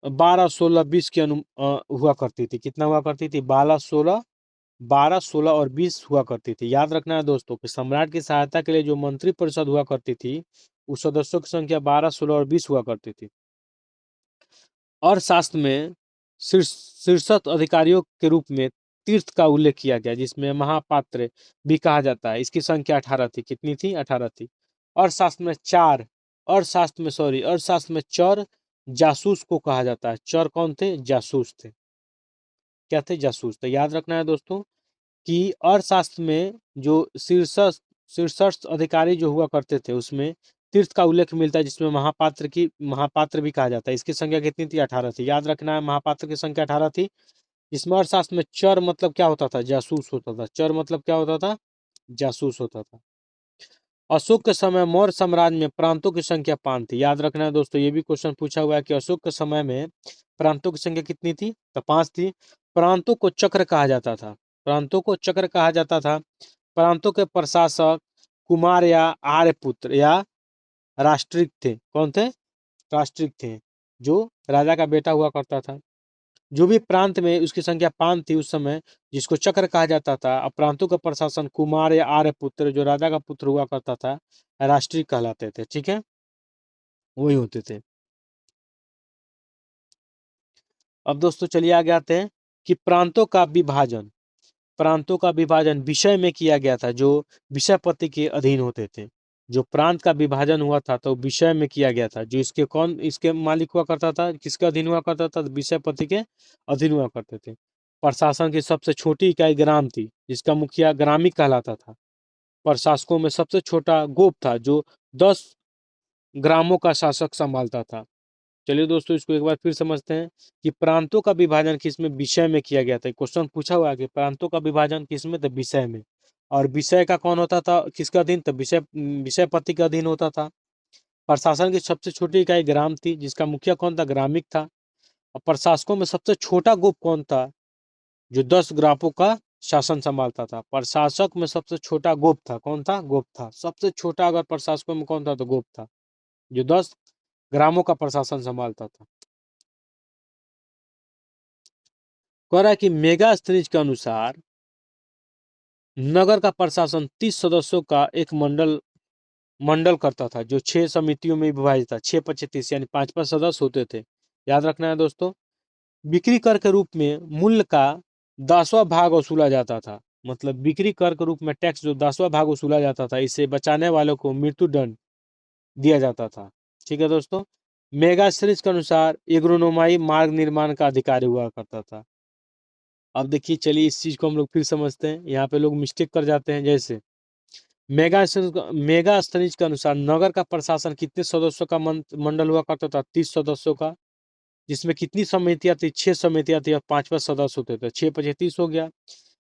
12, 16, 20 की हुआ करती थी। कितना हुआ करती थी? 12, 16 और 20 हुआ करती थी। याद रखना है दोस्तों कि सम्राट की सहायता के लिए जो मंत्री परिषद हुआ करती थी, उस सदस्यों की संख्या 12, 16 और 20 हुआ करती थी। और शास्त्र में शीर्षस्थ अधिकारियों के रूप में तीर्थ का उल्लेख किया गया, जिसमें महापात्र भी कहा जाता है। इसकी संख्या 18 थी। कितनी थी? 18 थी। और शास्त्र में चर जासूस को कहा जाता है। चर कौन थे? जासूस थे। क्या थे? जासूस। तो याद रखना है दोस्तों कि अर्थशास्त्र में जो शीर्षस्थ अधिकारी जो हुआ करते थे, उसमें तीर्थ का उल्लेख मिलता है, जिसमें महापात्र भी कहा जाता है। इसकी संख्या कितनी थी? 18 थी। याद रखना है, महापात्र की संख्या 18 थी। इसमें अर्थशास्त्र में चर मतलब क्या होता था? जासूस होता था। चर मतलब क्या होता था? जासूस होता था। अशोक के समय मौर्य साम्राज्य में प्रांतों की संख्या 5 थी। याद रखना है दोस्तों, ये भी क्वेश्चन पूछा हुआ है कि अशोक के समय में प्रांतों की संख्या कितनी थी? तो 5 थी। प्रांतों को चक्र कहा जाता था। प्रांतों को चक्र कहा जाता था। प्रांतों के प्रशासक कुमार या आर्यपुत्र या राष्ट्रिक थे। कौन थे? राष्ट्रिक थे, जो राजा का बेटा हुआ करता था। जो भी प्रांत में उसकी संख्या 5 थी उस समय, जिसको चक्र कहा जाता था। अब प्रांतों का प्रशासन कुमार या आर्यपुत्र, जो राजा का पुत्र हुआ करता था, राष्ट्रीय कहलाते थे। ठीक है, वही होते थे। अब दोस्तों चलिए आगे आते हैं कि प्रांतों का विभाजन विषय में किया गया था, जो विषय पति के अधीन होते थे। जो प्रांत का विभाजन हुआ था तो विषय में किया गया था, जो इसके मालिक हुआ करता था, किसके अधीन हुआ करता था, विषय पति के अधीन हुआ करते थे। प्रशासन की सबसे छोटी इकाई ग्राम थी, जिसका मुखिया ग्रामीण कहलाता था। प्रशासकों में सबसे छोटा गोप था, जो 10 ग्रामों का शासक संभालता था। चलिए दोस्तों इसको एक बार फिर समझते हैं कि प्रांतों का विभाजन किसमें, विषय में किया गया था। क्वेश्चन पूछा हुआ है कि प्रांतों का विभाजन किसमें, तो विषय में। और विषय का कौन होता था, किसका अधीन, तो विषय पति का अधीन होता था। प्रशासन की सबसे छोटी इकाई ग्राम थी, जिसका मुखिया कौन था, ग्रामीण था। और प्रशासकों में सबसे छोटा गोप कौन था, जो 10 ग्रामों का शासन संभालता था। प्रशासक में सबसे छोटा गोप था, कौन था, गोप था। सबसे छोटा अगर प्रशासकों में कौन था, तो गोप था, जो 10 ग्रामों का प्रशासन संभालता था। कह रहा है कि मेगा स्टडीज के अनुसार नगर का प्रशासन 30 सदस्यों का एक मंडल करता था, जो 6 समितियों में विभाजित था। 6 × 25 यानी 5-5 सदस्य होते थे। याद रखना है दोस्तों। बिक्री कर के रूप में मूल्य का 10वां भाग वसूला जाता था। मतलब बिक्री कर के रूप में टैक्स जो 10वां भाग वसूला जाता था, इसे बचाने वालों को मृत्यु दंड दिया जाता था। ठीक है दोस्तों। मेगा सीरीज के अनुसार एग्रोनोमाई मार्ग निर्माण का अधिकारी हुआ करता था। अब देखिए चलिए इस चीज को हम लोग फिर समझते हैं। यहाँ पे लोग मिस्टेक कर जाते हैं। जैसे मेगा स्तनिज के अनुसार नगर का प्रशासन कितने सदस्यों का मंडल हुआ करता था, 30 सदस्यों का, जिसमें कितनी समितियां थी, 6 समितियां थी और 5-5 सदस्य होते थे। 6 × 25 हो गया।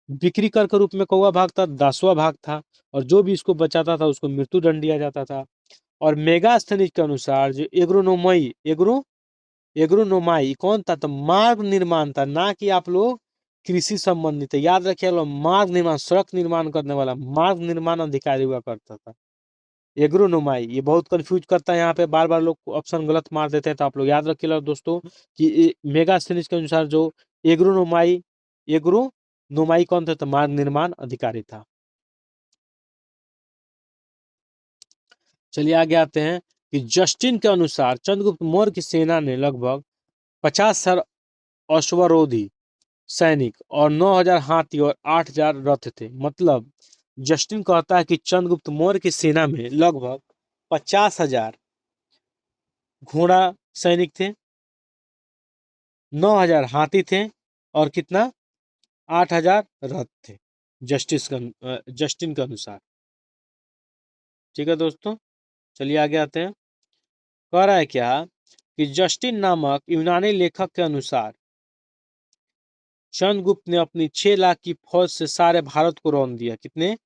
बिक्री कर के रूप में कौवा भाग था, 10वां भाग था। और जो भी इसको बचाता था उसको मृत्यु दंड दिया जाता था। और मेगा स्तनिज के अनुसार जो एग्रोनोमाई कौन था, तो मार्ग निर्माण था, ना कि आप लोग कृषि संबंधित है। याद रखिए लोग, मार्ग निर्माण, सड़क निर्माण करने वाला मार्ग निर्माण अधिकारी हुआ करता था एग्रोनोमाई। ये बहुत कंफ्यूज करता है, यहाँ पे बार बार लोग ऑप्शन गलत मार देते हैं। तो आप लोग याद रखिएगा दोस्तों कि मेगा सीरीज के अनुसार जो एग्रोनोमाई एग्रोनोमाई कौन था, तो मार्ग निर्माण अधिकारी था। चलिए आगे आते हैं कि जस्टिन के अनुसार चंद्रगुप्त मौर्य की सेना ने लगभग 50,000 अश्वरोधी सैनिक और 9,000 हाथी और 8,000 रथ थे। मतलब जस्टिन कहता है कि चंद्रगुप्त मौर्य की सेना में लगभग 50,000 घोड़ा सैनिक थे, 9,000 हाथी थे और कितना, 8,000 रथ थे, जस्टिन के अनुसार। ठीक है दोस्तों। चलिए आगे आते हैं। कह रहा है क्या कि जस्टिन नामक यूनानी लेखक के अनुसार चंद्रगुप्त ने अपनी 6 लाख की फौज से सारे भारत को रौंद दिया। कितने,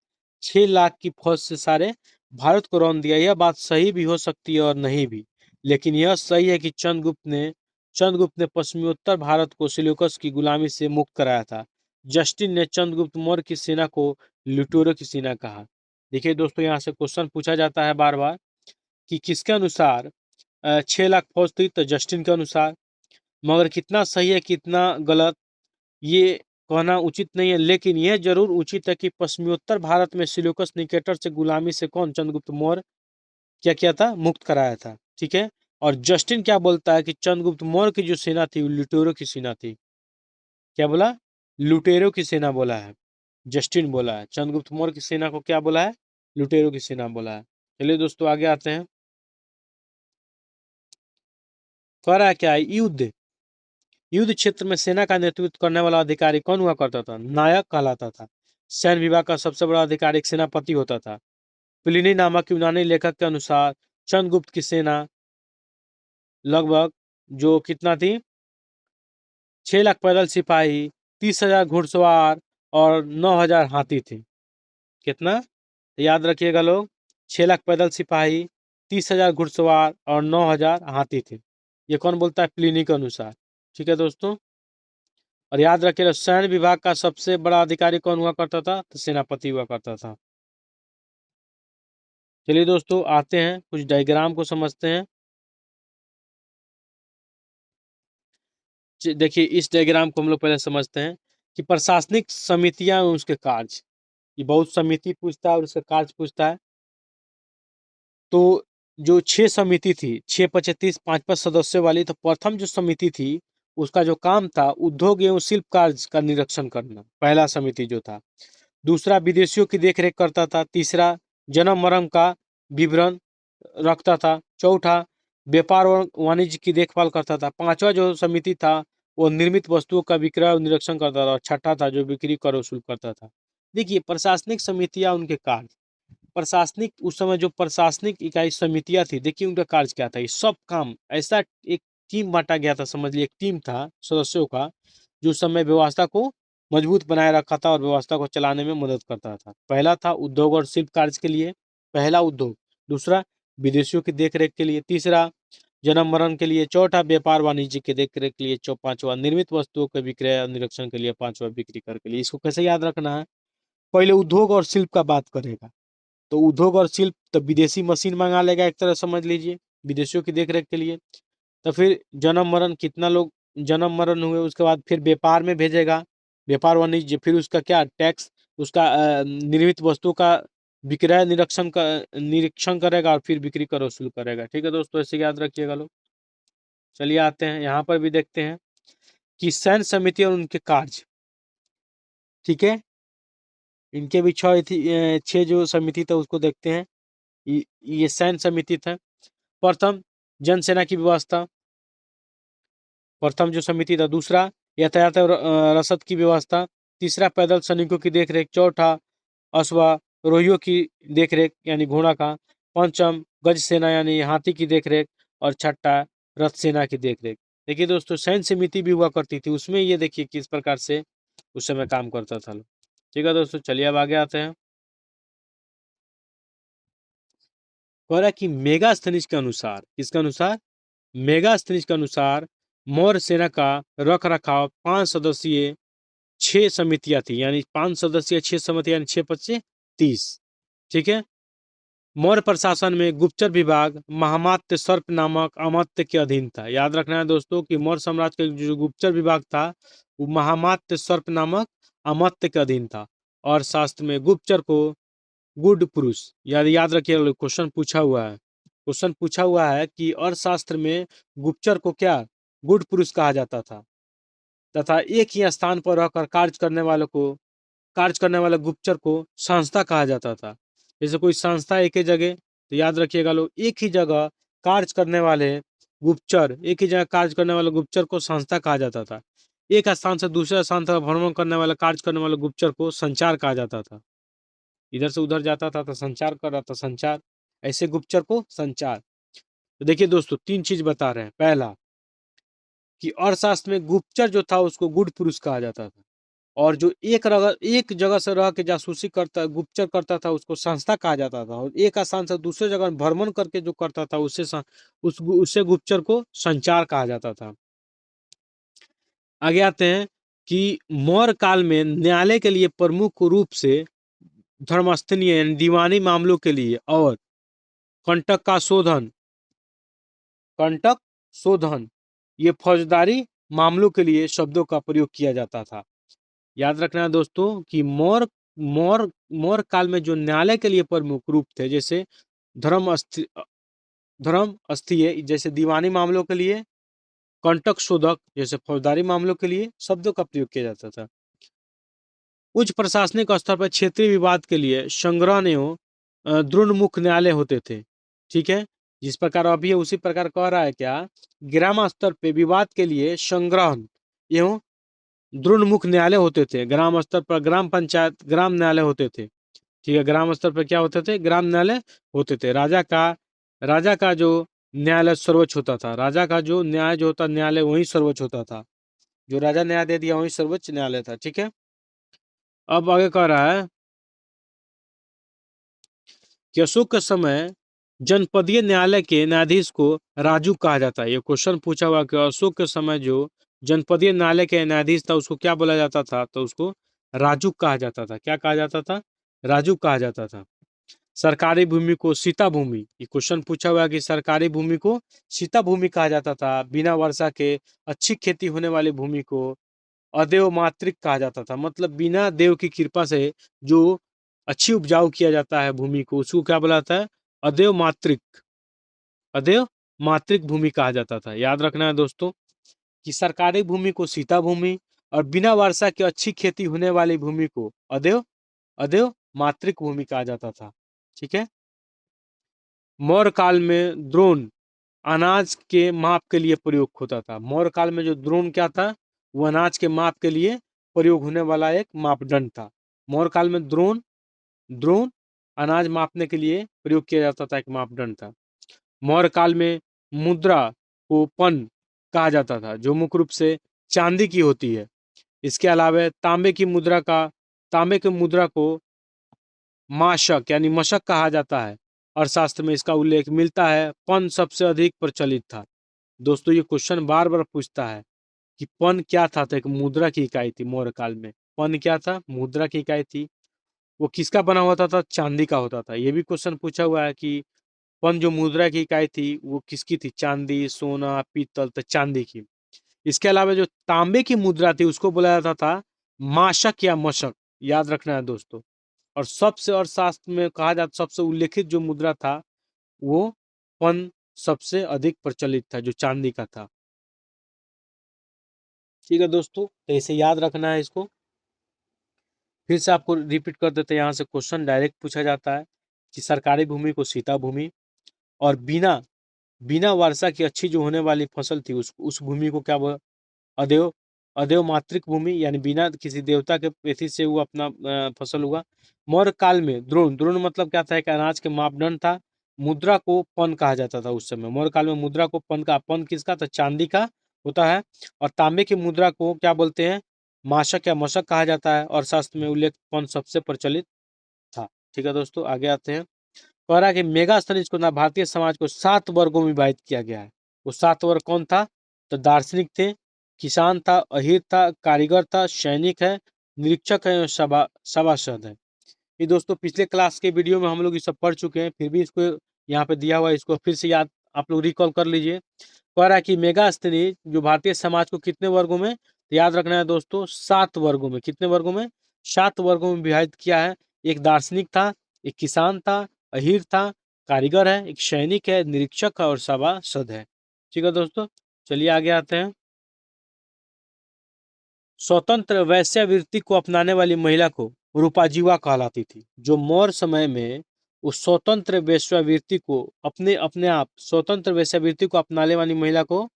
6 लाख की फौज से सारे भारत को रौंद दिया। यह बात सही भी हो सकती है और नहीं भी, लेकिन यह सही है कि चंद्रगुप्त ने पश्चिमोत्तर भारत को सिल्यूकस की गुलामी से मुक्त कराया था। जस्टिन ने चंद्रगुप्त मौर्य की सेना को लुटेरों की सेना कहा। देखिए दोस्तों, यहाँ से क्वेश्चन पूछा जाता है बार बार कि किसके अनुसार 6 लाख फौज थी, तो जस्टिन के अनुसार। मगर कितना सही है कितना गलत, ये कहना उचित नहीं है। लेकिन यह जरूर उचित है कि पश्चिमोत्तर भारत में सिल्यूकस निकेटर से गुलामी से कौन, चंद्रगुप्त मौर्य क्या किया था, मुक्त कराया था। ठीक है। और जस्टिन क्या बोलता है कि चंद्रगुप्त मौर्य की जो सेना थी वो लुटेरों की सेना थी। क्या बोला, लुटेरों की सेना बोला है। जस्टिन बोला है चंद्रगुप्त मौर्य की सेना को क्या बोला है, लुटेरों की सेना बोला है। चलिए दोस्तों आगे आते हैं। कह रहा है क्या है, युद्ध क्षेत्र में सेना का नेतृत्व करने वाला अधिकारी कौन हुआ करता था, नायक कहलाता था। सैन्य विभाग का सबसे बड़ा अधिकारी एक सेनापति होता था। प्लिनी नामक यूनानी लेखक के अनुसार चंद्रगुप्त की सेना लगभग जो कितना थी, 6 लाख पैदल सिपाही, 30,000 घुड़सवार और 9,000 हाथी थे। कितना, याद रखिएगा लोग, 6 लाख पैदल सिपाही, 30,000 घुड़सवार और 9,000 हाथी थे। ये कौन बोलता है, प्लिनी के अनुसार। ठीक है दोस्तों। और याद रखिएगा सैन्य विभाग का सबसे बड़ा अधिकारी कौन हुआ करता था, तो सेनापति हुआ करता था। चलिए दोस्तों आते हैं कुछ डायग्राम को समझते हैं। देखिए इस डायग्राम को हम लोग पहले समझते हैं कि प्रशासनिक समितियां और उसके कार्य। ये बहुत समिति पूछता है और उसका कार्य पूछता है। तो जो 6 समिति थी, 6 × 25 5-5 सदस्यों वाली, तो प्रथम जो समिति थी उसका जो काम था उद्योग एवं शिल्प कार्य का निरीक्षण करना, पहला समिति जो था। दूसरा विदेशियों की देखरेख करता था। तीसरा जन्म मरण का विवरण रखता था। चौथा व्यापार और वाणिज्य की देखभाल करता था। पांचवा जो समिति था वो निर्मित वस्तुओं का विक्रय और निरीक्षण करता था। और छठा था जो बिक्री कर वसूल करता था। देखिए प्रशासनिक समितियां, उनके कार्य, प्रशासनिक उस समय जो प्रशासनिक इकाई समितियां थी, देखिए उनका कार्य क्या था। ये सब काम ऐसा एक टीम बांटा गया था, समझ लीजिए एक टीम था सदस्यों का, जो उस समय व्यवस्था को मजबूत बनाए रखा था और व्यवस्था को चलाने में मदद करता था। पहला था उद्योग और शिल्प कार्य के लिए, पहला उद्योग। दूसरा विदेशियों की देखरेख के लिए। तीसरा जन्म मरण के लिए। चौथा व्यापार वाणिज्य की देखरेख के लिए। पांचवा निर्मित वस्तुओं के विक्रय और निरीक्षण के लिए। पांचवा बिक्री कर के लिए। इसको कैसे याद रखना है? पहले उद्योग और शिल्प का बात करेगा, तो उद्योग और शिल्प तो विदेशी मशीन मंगा लेगा एक तरह समझ लीजिए विदेशियों की देखरेख के लिए। तो फिर जन्म मरण, कितना लोग जन्म मरण हुए, उसके बाद फिर व्यापार में भेजेगा, व्यापार वाणिज्य, फिर उसका क्या टैक्स, उसका निर्मित वस्तु का विक्रय निरीक्षण करेगा और फिर बिक्री कर वसूल करेगा। ठीक है दोस्तों, ऐसे याद रखिएगा लोग। चलिए आते हैं यहाँ पर भी देखते हैं कि सैन्य समिति और उनके कार्य। ठीक है, इनके भी छह जो समिति था उसको देखते हैं। ये सैन्य समिति था। प्रथम जनसेना की व्यवस्था, प्रथम जो समिति था। दूसरा यातायात और रसद की व्यवस्था। तीसरा पैदल सैनिकों की देखरेख। चौथा अश्वारोहियों की देखरेख यानी घोड़ा का। पंचम गज सेना यानी हाथी की देखरेख। और छठा रथ सेना की देखरेख। देखिए दोस्तों सैन्य समिति भी हुआ करती थी, उसमें ये देखिए किस प्रकार से उस समय काम करता था। ठीक है दोस्तों, चलिए अब आगे आते हैं। कह रहा है कि मेगास्थनीज के अनुसार, किसके अनुसार? मेगास्थनीज के अनुसार मौर्य सेना का रख रखाव 5 सदस्यीय 6 समितियां थी, यानी 5 सदस्यीय 6 समितियां, यानी 6 × 5 = 30। ठीक है। मौर्य प्रशासन में गुप्तचर विभाग महामात्य सर्प नामक अमात्य के अधीन था। याद रखना है दोस्तों कि मौर्य साम्राज्य का जो गुप्तचर विभाग था वो महामात्य सर्प नामक अमात्य के अधीन था। और शास्त्र में गुप्तचर को गुड पुरुष, याद रखिए, क्वेश्चन पूछा हुआ है, क्वेश्चन पूछा हुआ है कि अर्थशास्त्र में गुप्तचर को क्या गुड पुरुष कहा जाता था, तथा एक ही स्थान पर रहकर कार्य करने वाले गुप्तचर को संस्था कहा जाता था। जैसे कोई संस्था एक ही जगह, तो याद रखिएगा लोग, एक ही जगह कार्य करने वाले एक ही जगह कार्य करने वाले गुप्तचर को संस्था कहा जाता था। एक स्थान से दूसरे स्थान तक भ्रमण करने वाला कार्य करने वाले गुप्तचर को संचार कहा जाता था। इधर से उधर जाता था तो संचार कर रहा था, संचार, ऐसे गुप्तचर को संचार। तो देखिए दोस्तों 3 चीज बता रहे हैं। पहला कि अर्थशास्त्र में गुप्तचर जो था उसको गुड पुरुष कहा जाता था, और जो एक जगह से रह के जासूसी करता गुप्तचर करता था उसको संस्था कहा जाता था, और एक स्थान से दूसरे जगह भ्रमण करके जो करता था उससे गुप्तचर को संचार कहा जाता था। आगे आते हैं कि मौर्य काल में न्यायालय के लिए प्रमुख रूप से धर्मस्थनीय यानी दीवानी मामलों के लिए और कंटक शोधन ये फौजदारी मामलों के लिए शब्दों का प्रयोग किया जाता था। याद रखना है दोस्तों कि मौर्य काल में जो न्यायालय के लिए प्रमुख रूप थे, जैसे धर्म स्थीय जैसे दीवानी मामलों के लिए, कंटक शोधक जैसे फौजदारी मामलों के लिए शब्दों का प्रयोग किया जाता था। उच्च प्रशासनिक स्तर पर क्षेत्रीय विवाद के लिए संग्रहण एवं दृढ़मुख न्यायालय होते थे। ठीक है, जिस प्रकार अभी है उसी प्रकार कह रहा है क्या, ग्राम स्तर पे विवाद के लिए संग्रहण एवं दृढ़मुख न्यायालय होते थे। ग्राम स्तर पर ग्राम पंचायत ग्राम न्यायालय होते थे। ठीक है, ग्राम स्तर पर क्या होते थे? ग्राम न्यायालय होते थे। राजा का जो न्यायालय सर्वोच्च होता था, राजा का जो न्याय जो होता न्यायालय वही सर्वोच्च होता था, जो राजा न्याय दे दिया वही सर्वोच्च न्यायालय था। ठीक है, अब आगे कह रहा है कि अशोक के समय जनपदीय न्यायालय के न्यायाधीश को राजू कहा जाता है। ये क्वेश्चन पूछा हुआ कि अशोक के समय जो जनपदीय न्यायालय के न्यायाधीश था उसको क्या बोला जाता था, तो उसको राजू कहा जाता था। क्या कहा जाता था? राजू कहा जाता था। सरकारी भूमि को सीता भूमि, ये क्वेश्चन पूछा हुआ है कि सरकारी भूमि को सीता भूमि कहा जाता था। बिना वर्षा के अच्छी खेती होने वाली भूमि को अदेव मातृक कहा जाता था। मतलब बिना देव की कृपा से जो अच्छी उपजाऊ किया जाता है भूमि को, उसको क्या बोला जाता है? अदेव मातृक, अदेव मातृक भूमि कहा जाता था। याद रखना है दोस्तों। कि सरकारी भूमि को सीता भूमि और बिना वर्षा के अच्छी खेती होने वाली भूमि को अदेव अदेव मातृक भूमि कहा जाता था। ठीक है। मौर्य काल में द्रोण अनाज के माप के लिए प्रयोग होता था। मौर्य काल में जो द्रोण क्या था, वो अनाज के माप के लिए प्रयोग होने वाला एक मापदंड था। मौर्य काल में द्रोण द्रोण अनाज मापने के लिए प्रयोग किया जाता था, एक मापदंड था। मौर्य काल में मुद्रा को पन कहा जाता था, जो मुख्य रूप से चांदी की होती है। इसके अलावा तांबे की मुद्रा को माशक यानी मशक कहा जाता है। अर्थशास्त्र में इसका उल्लेख मिलता है। पन सबसे अधिक प्रचलित था। दोस्तों ये क्वेश्चन बार बार पूछता है कि पन क्या था, तो एक मुद्रा की इकाई थी मौर्य काल में। पन क्या था, मुद्रा की इकाई थी। वो किसका बना होता था, चांदी का होता था। ये भी क्वेश्चन पूछा हुआ है कि पन जो मुद्रा की इकाई थी वो किसकी थी, चांदी, सोना, पीतल, तो चांदी की। इसके अलावा जो तांबे की मुद्रा थी उसको बोला जाता था माशक या मशक, याद रखना है दोस्तों। और सबसे अर्थशास्त्र में कहा जाता सबसे उल्लेखित जो मुद्रा था वो पन सबसे अधिक प्रचलित था, जो चांदी का था। ठीक है दोस्तों, तो इसे याद रखना है इसको। फिर से आपको रिपीट कर देते हैं, यहाँ से क्वेश्चन डायरेक्ट पूछा जाता है कि सरकारी भूमि को सीता भूमि और बिना बिना वर्षा की अच्छी जो होने वाली फसल थी उस भूमि को क्या अदेव अदेव मातृक भूमि, यानी बिना किसी देवता के पेथी से वो अपना फसल हुआ। मौर्य काल में द्रोण द्रोण मतलब क्या था, एक अनाज के मापदंड था। मुद्रा को पन कहा जाता था उस समय। मौर्य काल में मुद्रा को पन किसका था, चांदी का होता है। और तांबे की मुद्रा को क्या बोलते हैं, माशक या मशक कहा जाता है। और शास्त्र में उल्लेख पन सबसे प्रचलित था। ठीक है दोस्तों, आगे आते हैं। कह रहा है कि मेगा खनिज को ना भारतीय समाज को 7 वर्गों में विभाजित किया गया है। वो 7 वर्ग कौन था, तो दार्शनिक थे, किसान था, अहीर था, कारीगर था, सैनिक है, निरीक्षक है और सभासद है। ये दोस्तों पिछले क्लास के वीडियो में हम लोग ये सब पढ़ चुके हैं, फिर भी इसको यहाँ पे दिया हुआ है, इसको फिर से याद आप लोग रिकॉल कर लीजिए। कह रहा है कि मेगा खनिज जो भारतीय समाज को कितने वर्गों में, तो याद रखना है दोस्तों 7 वर्गों में। कितने वर्गों में, 7 वर्गों में विभाजित किया है। एक दार्शनिक था, एक किसान था, अहीर था, कारीगर है, एक सैनिक है, निरीक्षक है और सभासद है। ठीक है दोस्तों, चलिए आगे आते हैं। स्वतंत्र वैश्यावृत्ति को अपनाने वाली महिला को रूपाजीवा कहलाती थी। जो मौर्य समय में उस स्वतंत्र वैश्यावृत्ति को अपने अपने आप स्वतंत्र वैश्यावृत्ति को अपनाने वाली महिला को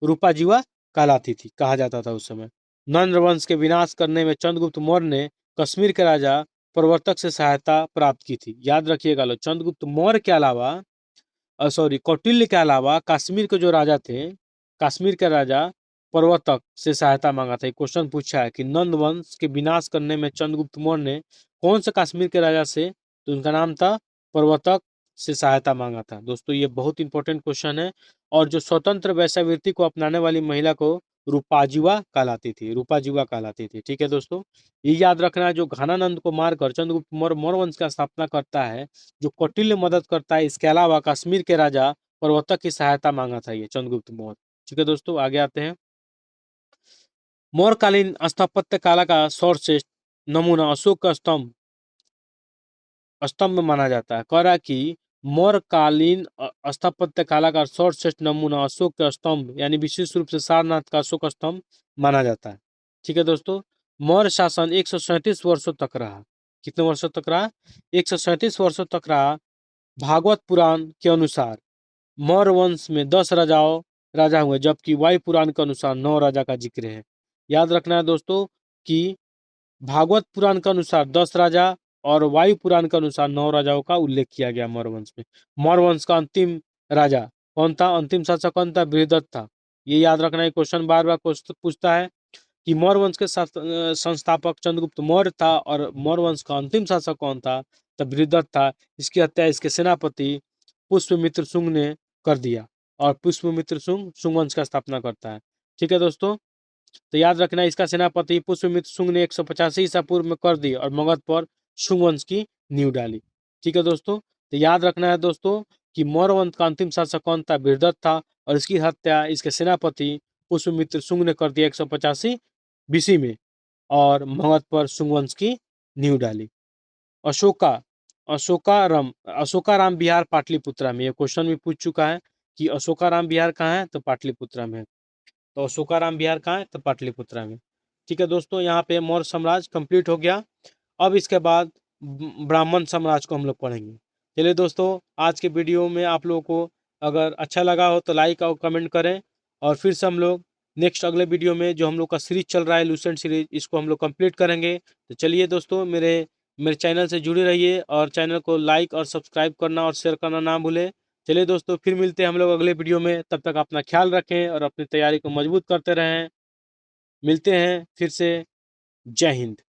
रूपाजीवा कहलाती थी, कहा जाता था उस समय। नंद वंश के विनाश करने में चंद्रगुप्त मौर्य ने कश्मीर के राजा प्रवर्तक से सहायता प्राप्त की थी। याद रखिएगा लो, चंद्रगुप्त मौर्य के अलावा सॉरी कौटिल्य के अलावा कश्मीर के जो राजा थे, कश्मीर के राजा प्रवर्तक से सहायता मांगा था। क्वेश्चन पूछा है कि नंद वंश के विनाश करने में चंद्रगुप्त मौर्य ने कौन से कश्मीर के राजा से, तो उनका नाम था प्रवर्तक से सहायता मांगा था। दोस्तों ये बहुत इंपॉर्टेंट क्वेश्चन है। और जो स्वतंत्र वैश्यावृत्ति को अपनाने वाली महिला को रूपाजीवा कहलाती थी, रूपाजीवा कहलाती थी। ठीक है दोस्तों, ये याद रखना है। जो घनानंद को मारकर चंद्रगुप्त मौर्य मौर्य वंश का स्थापना करता है, जो कौटिल्य मदद करता है, इसके अलावा कश्मीर के राजा प्रवर्तक की सहायता मांगा था ये चंद्रगुप्त मौर्य। ठीक है दोस्तों, आगे आते हैं। मौर्यकालीन स्थापत्य कला का सर्वश्रेष्ठ नमूना अशोक का स्तंभ माना जाता है। कह रहा है कि मौर्यकालीन स्थापत्य कला का सर्वश्रेष्ठ नमूना अशोक का स्तंभ यानी विशेष रूप से सारनाथ का अशोक स्तंभ माना जाता है। ठीक है दोस्तों, मौर्य शासन 137 वर्षों तक रहा। कितने वर्षों तक रहा, 137 वर्षों तक रहा। भागवत पुराण के अनुसार मौर्य वंश में 10 राजा हुए, जबकि वायु पुराण के अनुसार 9 राजा का जिक्र है। याद रखना है दोस्तों कि भागवत पुराण के अनुसार 10 राजा और वायु पुराण के अनुसार 9 राजाओं का उल्लेख किया गया मौर्य वंश में। मौर्य वंश का अंतिम राजा कौन था, अंतिम शासक कौन था, बृहदत्त था। ये याद रखना है, क्वेश्चन बार बार पूछता है कि मौर्य वंश के संस्थापक चंद्रगुप्त मौर्य था और मौर्य वंश का अंतिम शासक कौन था, तो बृहदत्त था। इसकी हत्या इसके सेनापति पुष्यमित्र शुंग ने कर दिया और पुष्यमित्र शुंग शुंग वंश का स्थापना करता है। ठीक है दोस्तों, तो याद रखना इसका सेनापति पुष्यमित्र शुंग ने 185 ईसा पूर्व में कर दी और मगध पर शुंग वंश की नींव डाली। ठीक है दोस्तों, तो याद रखना है दोस्तों कि मौर्य वंश का अंतिम शासक कौन था, बृहदत्त था। और इसकी हत्या इसके सेनापति पुष्यमित्र शुंग ने कर दिया 185 बीसी में और मगध पर शुंग वंश की नींव डाली। अशोका अशोकाराम विहार पाटलिपुत्रा में, ये क्वेश्चन भी पूछ चुका है कि अशोकाराम विहार कहाँ है, तो पाटलिपुत्रा में है। तो अशोकाराम विहार कहाँ है? तो पाटलिपुत्रा में। ठीक है दोस्तों, यहाँ पे मौर्य साम्राज्य कंप्लीट हो गया। अब इसके बाद ब्राह्मण साम्राज्य को हम लोग पढ़ेंगे। चलिए दोस्तों, आज के वीडियो में आप लोगों को अगर अच्छा लगा हो तो लाइक और कमेंट करें, और फिर से हम लोग नेक्स्ट अगले वीडियो में जो हम लोग का सीरीज चल रहा है लूसेंट सीरीज, इसको हम लोग कंप्लीट करेंगे। तो चलिए दोस्तों, मेरे मेरे चैनल से जुड़े रहिए, और चैनल को लाइक और सब्सक्राइब करना और शेयर करना ना भूलें। चलिए दोस्तों, फिर मिलते हैं हम लोग अगले वीडियो में। तब तक अपना ख्याल रखें और अपनी तैयारी को मजबूत करते रहें। मिलते हैं फिर से। जय हिंद।